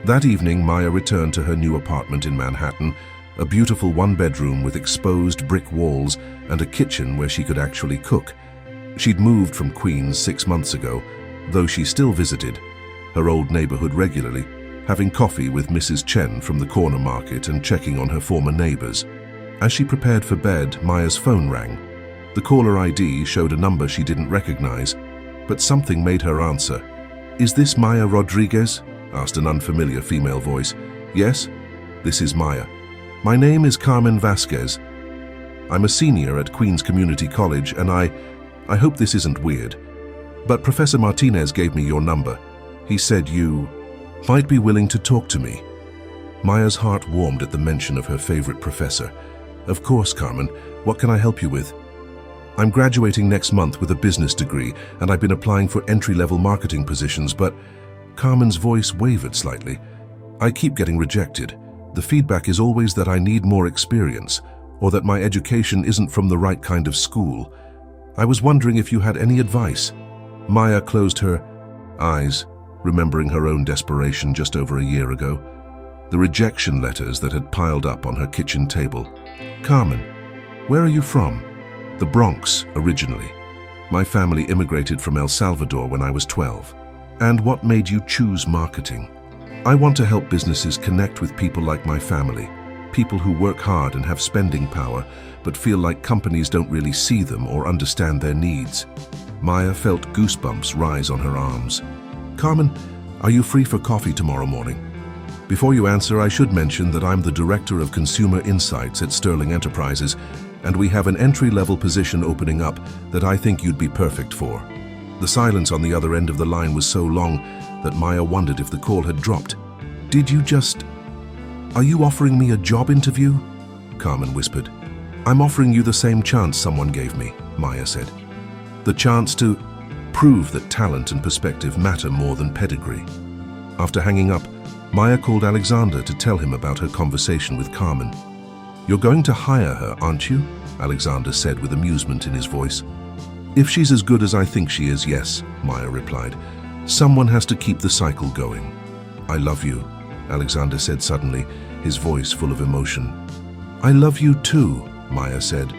That evening, Maya returned to her new apartment in Manhattan, a beautiful one-bedroom with exposed brick walls and a kitchen where she could actually cook. She'd moved from Queens 6 months ago, though she still visited her old neighborhood regularly, having coffee with Mrs. Chen from the corner market and checking on her former neighbors. As she prepared for bed, Maya's phone rang. The caller ID showed a number she didn't recognize, but something made her answer. "Is this Maya Rodriguez?" asked an unfamiliar female voice. "Yes, this is Maya. My name is Carmen Vasquez. I'm a senior at Queens Community College, and I hope this isn't weird, but Professor Martinez gave me your number. He said you might be willing to talk to me." Maya's heart warmed at the mention of her favorite professor. "Of course, Carmen. What can I help you with?" "I'm graduating next month with a business degree, and I've been applying for entry-level marketing positions, but..." Carmen's voice wavered slightly. "I keep getting rejected. The feedback is always that I need more experience, or that my education isn't from the right kind of school. I was wondering if you had any advice." Maya closed her eyes, remembering her own desperation just over a year ago. The rejection letters that had piled up on her kitchen table. "Carmen, where are you from?" "The Bronx, originally. My family immigrated from El Salvador when I was 12. "And what made you choose marketing?" "I want to help businesses connect with people like my family, people who work hard and have spending power, but feel like companies don't really see them or understand their needs." Maya felt goosebumps rise on her arms. "Carmen, are you free for coffee tomorrow morning?" Before you answer, I should mention that I'm the Director of Consumer Insights at Sterling Enterprises, and we have an entry-level position opening up that I think you'd be perfect for. The silence on the other end of the line was so long that Maya wondered if the call had dropped. Are you offering me a job interview?" Carmen whispered. "I'm offering you the same chance someone gave me," Maya said. "The chance to prove that talent and perspective matter more than pedigree." After hanging up, Maya called Alexander to tell him about her conversation with Carmen. "You're going to hire her, aren't you?" Alexander said with amusement in his voice. "If she's as good as I think she is, yes," Maya replied. "Someone has to keep the cycle going." "I love you," Alexander said suddenly, his voice full of emotion. "I love you too," Maya said,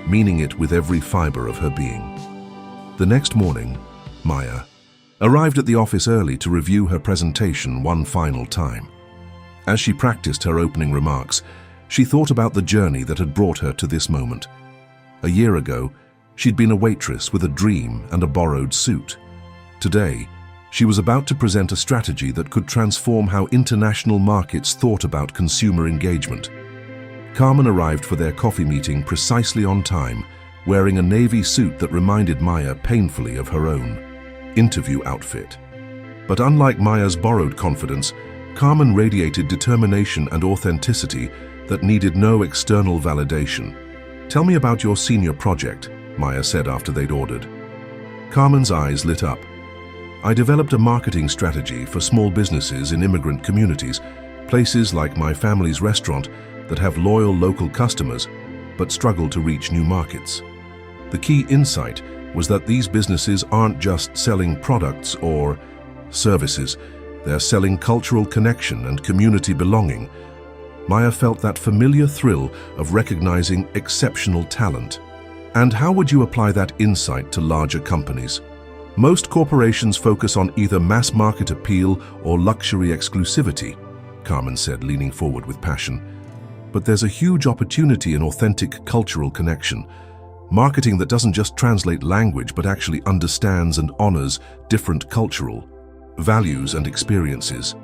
meaning it with every fiber of her being. The next morning, Maya arrived at the office early to review her presentation one final time. As she practiced her opening remarks, she thought about the journey that had brought her to this moment. A year ago, she'd been a waitress with a dream and a borrowed suit. Today, she was about to present a strategy that could transform how international markets thought about consumer engagement. Carmen arrived for their coffee meeting precisely on time, wearing a navy suit that reminded Maya painfully of her own interview outfit. But unlike Maya's borrowed confidence, Carmen radiated determination and authenticity that needed no external validation. "Tell me about your senior project," Maya said after they'd ordered. Carmen's eyes lit up. "I developed a marketing strategy for small businesses in immigrant communities, places like my family's restaurant that have loyal local customers but struggle to reach new markets. The key insight was that these businesses aren't just selling products or services, they're selling cultural connection and community belonging." Maya felt that familiar thrill of recognizing exceptional talent. "And how would you apply that insight to larger companies?" "Most corporations focus on either mass market appeal or luxury exclusivity," Carmen said, leaning forward with passion. "But there's a huge opportunity in authentic cultural connection. Marketing that doesn't just translate language but actually understands and honors different cultural values and experiences."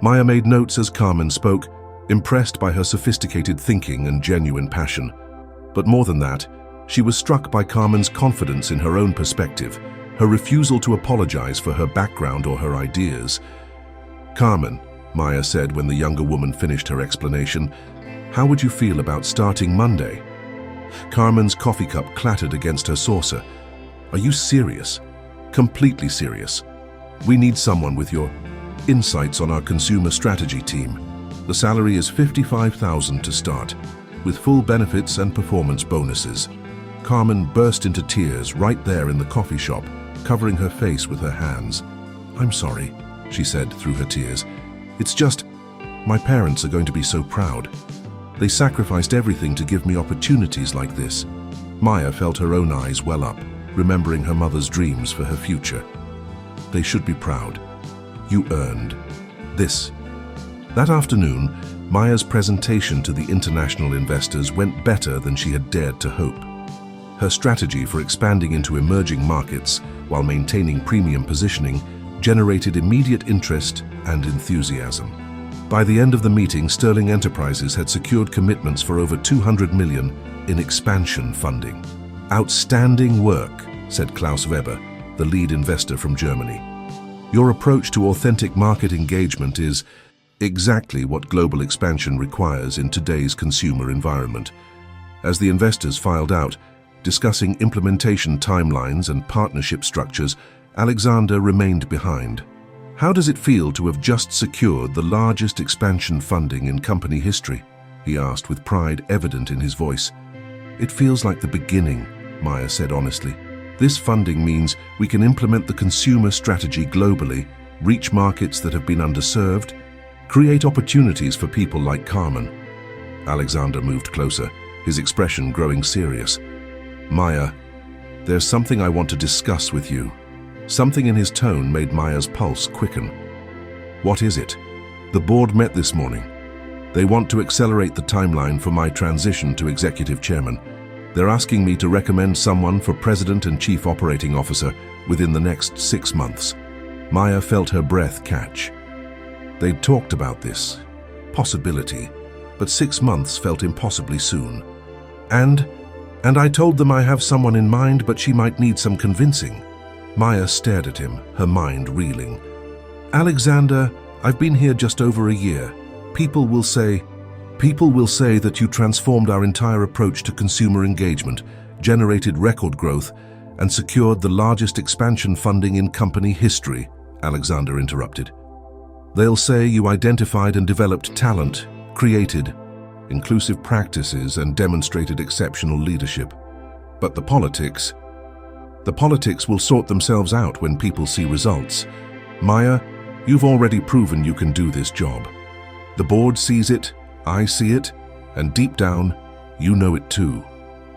Maya made notes as Carmen spoke, impressed by her sophisticated thinking and genuine passion. But more than that, she was struck by Carmen's confidence in her own perspective, her refusal to apologize for her background or her ideas. "Carmen," Maya said when the younger woman finished her explanation, "how would you feel about starting Monday?" Carmen's coffee cup clattered against her saucer. "Are you serious?" "Completely serious. We need someone with your insights on our consumer strategy team. The salary is $55,000 to start, with full benefits and performance bonuses." Carmen burst into tears right there in the coffee shop, covering her face with her hands. "I'm sorry," she said through her tears. "It's just, my parents are going to be so proud. They sacrificed everything to give me opportunities like this." Maya felt her own eyes well up, remembering her mother's dreams for her future. They should be proud. You earned this. That afternoon, Maya's presentation to the international investors went better than she had dared to hope. Her strategy for expanding into emerging markets while maintaining premium positioning generated immediate interest and enthusiasm. By the end of the meeting, Sterling Enterprises had secured commitments for over $200 million in expansion funding. "Outstanding work," said Klaus Weber, the lead investor from Germany. "Your approach to authentic market engagement is exactly what global expansion requires in today's consumer environment." As the investors filed out, discussing implementation timelines and partnership structures, Alexander remained behind. "How does it feel to have just secured the largest expansion funding in company history?" he asked with pride evident in his voice. "It feels like the beginning," Maya said honestly. "This funding means we can implement the consumer strategy globally, reach markets that have been underserved, create opportunities for people like Carmen." Alexander moved closer, his expression growing serious. "Maya, there's something I want to discuss with you." Something in his tone made Maya's pulse quicken. "What is it?" "The board met this morning. They want to accelerate the timeline for my transition to executive chairman. They're asking me to recommend someone for president and chief operating officer within the next 6 months. Maya felt her breath catch. They'd talked about this possibility, but 6 months felt impossibly soon. And I told them I have someone in mind, but she might need some convincing." Maya stared at him, her mind reeling. "Alexander, I've been here just over a year. People will say that you transformed our entire approach to consumer engagement, generated record growth, and secured the largest expansion funding in company history," Alexander interrupted. "They'll say you identified and developed talent, created inclusive practices, and demonstrated exceptional leadership. But the politics will sort themselves out when people see results. Maya, you've already proven you can do this job. The board sees it, I see it, and deep down, you know it too."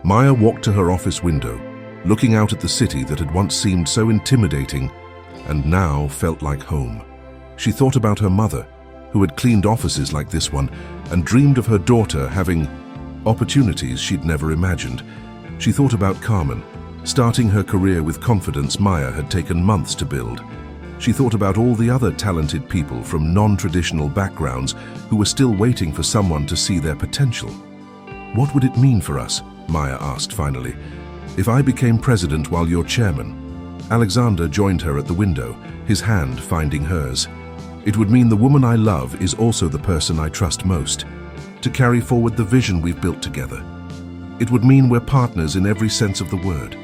Maya walked to her office window, looking out at the city that had once seemed so intimidating and now felt like home. She thought about her mother, who had cleaned offices like this one, and dreamed of her daughter having opportunities she'd never imagined. She thought about Carmen, starting her career with confidence Maya had taken months to build. She thought about all the other talented people from non-traditional backgrounds who were still waiting for someone to see their potential. "What would it mean for us?" Maya asked finally. "If I became president while you're chairman?" Alexander joined her at the window, his hand finding hers. "It would mean the woman I love is also the person I trust most, to carry forward the vision we've built together. It would mean we're partners in every sense of the word."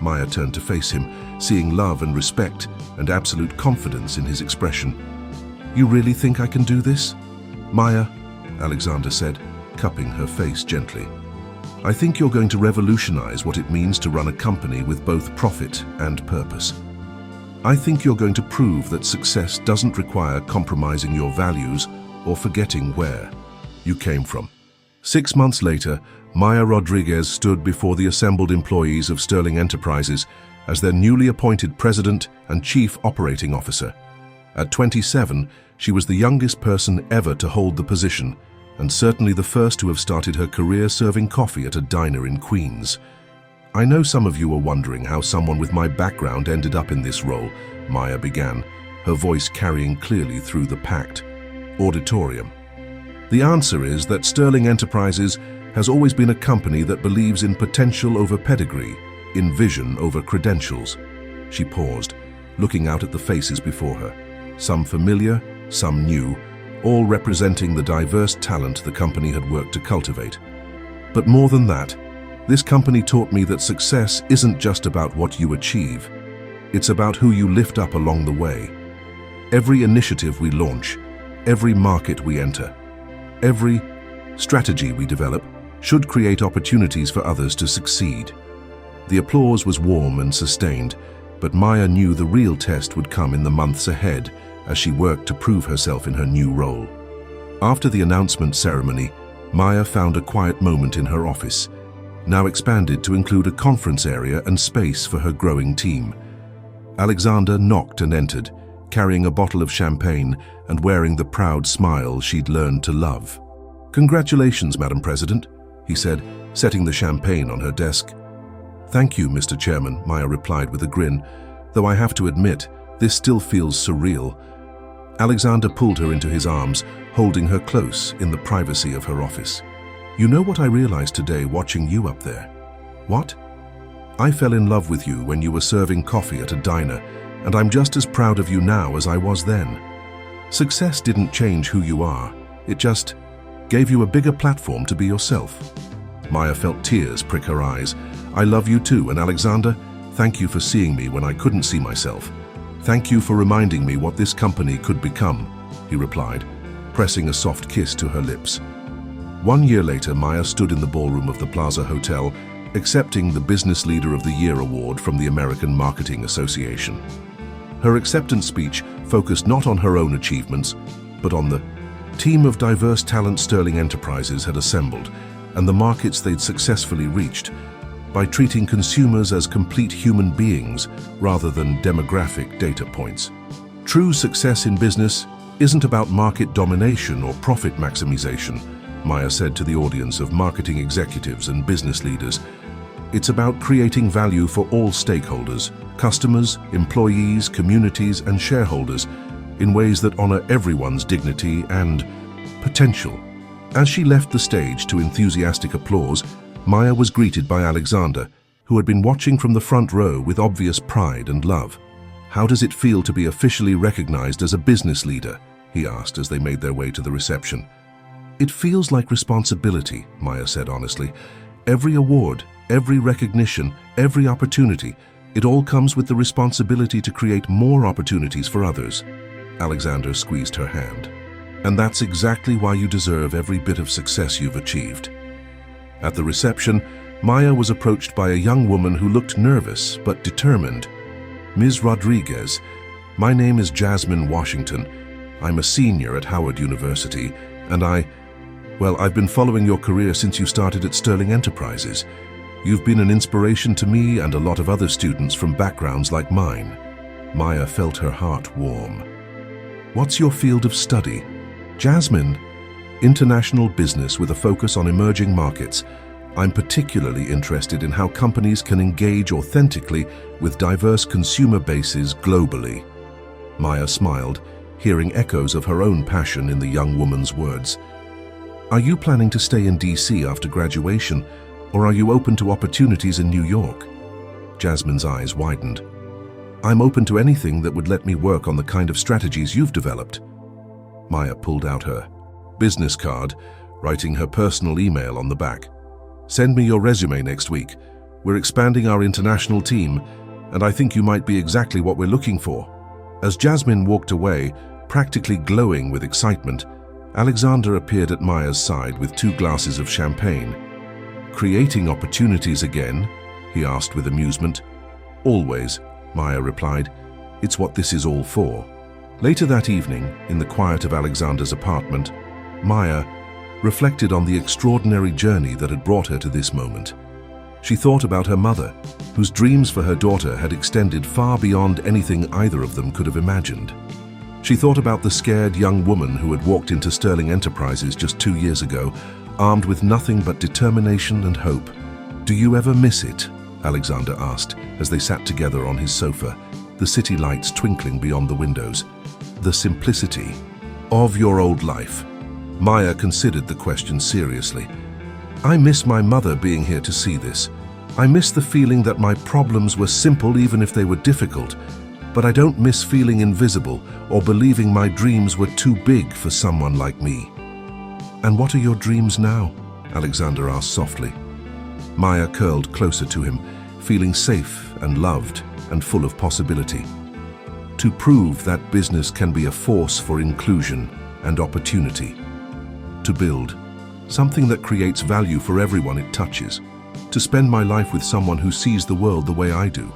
Maya turned to face him, seeing love and respect and absolute confidence in his expression. "You really think I can do this?" "Maya," Alexander said, cupping her face gently, "I think you're going to revolutionize what it means to run a company with both profit and purpose. I think you're going to prove that success doesn't require compromising your values or forgetting where you came from." 6 months later, Maya Rodriguez stood before the assembled employees of Sterling Enterprises as their newly appointed president and chief operating officer. At 27, she was the youngest person ever to hold the position, and certainly the first to have started her career serving coffee at a diner in Queens. "I know some of you are wondering how someone with my background ended up in this role," Maya began, her voice carrying clearly through the packed auditorium. "The answer is that Sterling Enterprises has always been a company that believes in potential over pedigree, in vision over credentials." She paused, looking out at the faces before her, some familiar, some new, all representing the diverse talent the company had worked to cultivate. "But more than that, this company taught me that success isn't just about what you achieve. It's about who you lift up along the way. Every initiative we launch, every market we enter, every strategy we develop should create opportunities for others to succeed." The applause was warm and sustained, But Maya knew the real test would come in the months ahead as she worked to prove herself in her new role. After the announcement ceremony, Maya found a quiet moment in her office, now expanded to include a conference area and space for her growing team. Alexander knocked and entered, carrying a bottle of champagne and wearing the proud smile she'd learned to love. "Congratulations, Madam President," he said, setting the champagne on her desk. "Thank you, Mr. Chairman," Maya replied with a grin, "though I have to admit, this still feels surreal." Alexander pulled her into his arms, holding her close in the privacy of her office. "You know what I realized today watching you up there?" "What?" "I fell in love with you when you were serving coffee at a diner, and I'm just as proud of you now as I was then. Success didn't change who you are, it just gave you a bigger platform to be yourself." Maya felt tears prick her eyes. "I love you too, and Alexander, thank you for seeing me when I couldn't see myself. Thank you for reminding me what this company could become," he replied, pressing a soft kiss to her lips. 1 year later, Maya stood in the ballroom of the Plaza Hotel, accepting the Business Leader of the Year award from the American Marketing Association. Her acceptance speech focused not on her own achievements, but on the team of diverse talent Sterling Enterprises had assembled and the markets they'd successfully reached, by treating consumers as complete human beings rather than demographic data points. True success in business isn't about market domination or profit maximization, Maya said to the audience of marketing executives and business leaders. It's about creating value for all stakeholders, customers, employees, communities, and shareholders in ways that honor everyone's dignity and potential. As she left the stage to enthusiastic applause, Maya was greeted by Alexander, who had been watching from the front row with obvious pride and love. "How does it feel to be officially recognized as a business leader?" he asked as they made their way to the reception. "It feels like responsibility," Maya said honestly. "Every award, every recognition, every opportunity, it all comes with the responsibility to create more opportunities for others." Alexander squeezed her hand. "And that's exactly why you deserve every bit of success you've achieved." At the reception, Maya was approached by a young woman who looked nervous but determined. "Ms. Rodriguez, my name is Jasmine Washington. I'm a senior at Howard University, and I've been following your career since you started at Sterling Enterprises. You've been an inspiration to me and a lot of other students from backgrounds like mine." Maya felt her heart warm. "What's your field of study?" "Jasmine, international business with a focus on emerging markets. I'm particularly interested in how companies can engage authentically with diverse consumer bases globally." Maya smiled, hearing echoes of her own passion in the young woman's words. "Are you planning to stay in DC after graduation, or are you open to opportunities in New York?" Jasmine's eyes widened. "I'm open to anything that would let me work on the kind of strategies you've developed." Maya pulled out her business card, writing her personal email on the back. "Send me your resume next week. We're expanding our international team, and I think you might be exactly what we're looking for." As Jasmine walked away, practically glowing with excitement, Alexander appeared at Maya's side with 2 glasses of champagne. "Creating opportunities again?" he asked with amusement. "Always," Maya replied. "It's what this is all for." Later that evening, in the quiet of Alexander's apartment, Maya reflected on the extraordinary journey that had brought her to this moment. She thought about her mother, whose dreams for her daughter had extended far beyond anything either of them could have imagined. She thought about the scared young woman who had walked into Sterling Enterprises just 2 years ago, armed with nothing but determination and hope. "Do you ever miss it?" Alexander asked as they sat together on his sofa, the city lights twinkling beyond the windows. "The simplicity of your old life?" Maya considered the question seriously. "I miss my mother being here to see this. I miss the feeling that my problems were simple even if they were difficult, but I don't miss feeling invisible or believing my dreams were too big for someone like me." "And what are your dreams now?" Alexander asked softly. Maya curled closer to him, feeling safe and loved and full of possibility. "To prove that business can be a force for inclusion and opportunity. To build something that creates value for everyone it touches. To spend my life with someone who sees the world the way I do."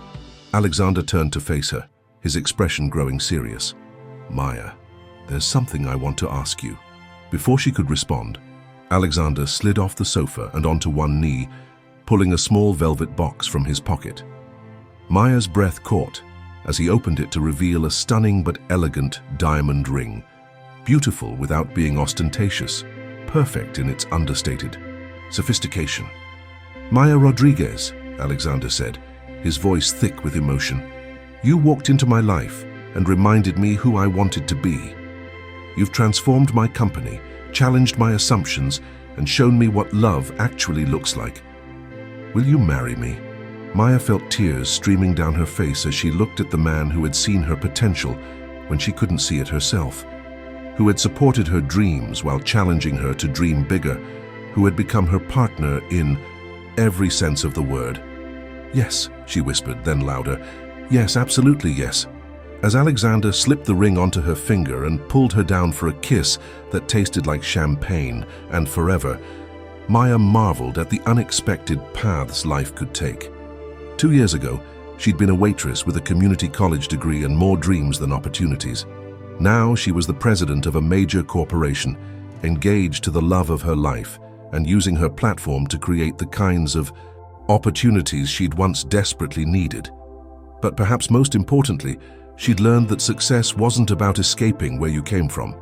Alexander turned to face her, his expression growing serious. "Maya, there's something I want to ask you." Before she could respond, Alexander slid off the sofa and onto one knee, pulling a small velvet box from his pocket. Maya's breath caught as he opened it to reveal a stunning but elegant diamond ring, beautiful without being ostentatious, perfect in its understated sophistication. "Maya Rodriguez," Alexander said, his voice thick with emotion, "you walked into my life and reminded me who I wanted to be. You've transformed my company, challenged my assumptions, and shown me what love actually looks like. Will you marry me?" Maya felt tears streaming down her face as she looked at the man who had seen her potential when she couldn't see it herself, who had supported her dreams while challenging her to dream bigger, who had become her partner in every sense of the word. "Yes," she whispered, then louder, "Yes, absolutely yes." As Alexander slipped the ring onto her finger and pulled her down for a kiss that tasted like champagne and forever, Maya marveled at the unexpected paths life could take. 2 years ago, she'd been a waitress with a community college degree and more dreams than opportunities. Now she was the president of a major corporation, engaged to the love of her life and using her platform to create the kinds of opportunities she'd once desperately needed. But perhaps most importantly, she'd learned that success wasn't about escaping where you came from.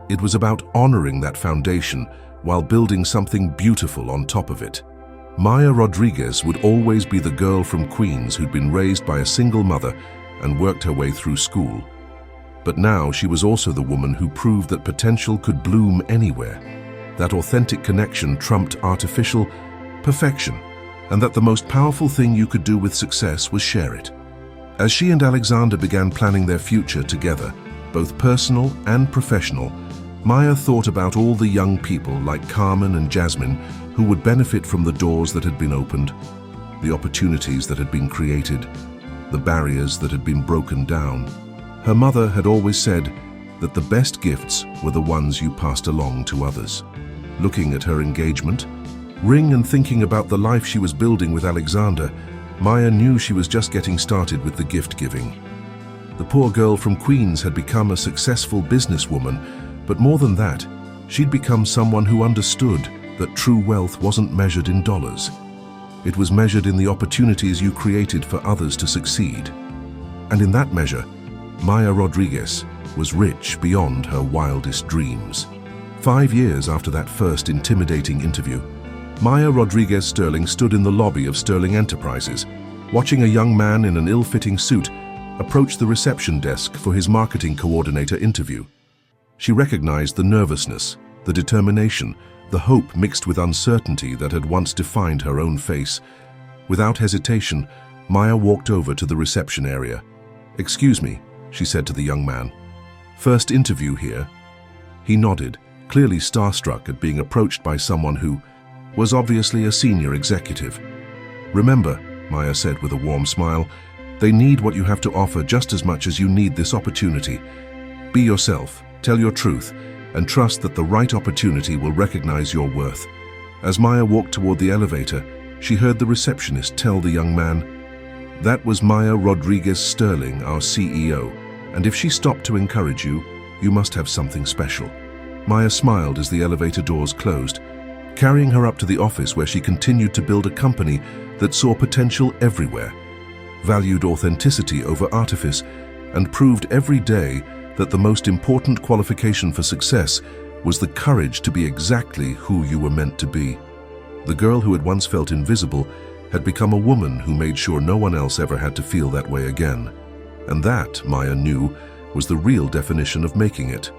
It was about honoring that foundation while building something beautiful on top of it. Maya Rodriguez would always be the girl from Queens who'd been raised by a single mother and worked her way through school. But now she was also the woman who proved that potential could bloom anywhere, that authentic connection trumped artificial perfection, and that the most powerful thing you could do with success was share it. As she and Alexander began planning their future together, both personal and professional, Maya thought about all the young people like Carmen and Jasmine who would benefit from the doors that had been opened, the opportunities that had been created, the barriers that had been broken down. Her mother had always said that the best gifts were the ones you passed along to others. Looking at her engagement ring and thinking about the life she was building with Alexander, Maya knew she was just getting started with the gift giving. The poor girl from Queens had become a successful businesswoman, but more than that, she'd become someone who understood that true wealth wasn't measured in dollars. It was measured in the opportunities you created for others to succeed. And in that measure, Maya Rodriguez was rich beyond her wildest dreams. 5 years after that first intimidating interview, Maya Rodriguez Sterling stood in the lobby of Sterling Enterprises, watching a young man in an ill-fitting suit approach the reception desk for his marketing coordinator interview. She recognized the nervousness, the determination, the hope mixed with uncertainty that had once defined her own face. Without hesitation, Maya walked over to the reception area. "Excuse me," she said to the young man. "First interview here?" He nodded, clearly starstruck at being approached by someone who was obviously a senior executive. "Remember," Maya said with a warm smile, "they need what you have to offer just as much as you need this opportunity. Be yourself, tell your truth, and trust that the right opportunity will recognize your worth." As Maya walked toward the elevator, she heard the receptionist tell the young man, "That was Maya Rodriguez Sterling, our CEO, and if she stopped to encourage you, you must have something special." Maya smiled as the elevator doors closed, carrying her up to the office where she continued to build a company that saw potential everywhere, valued authenticity over artifice, and proved every day that the most important qualification for success was the courage to be exactly who you were meant to be. The girl who had once felt invisible had become a woman who made sure no one else ever had to feel that way again. And that, Maya knew, was the real definition of making it.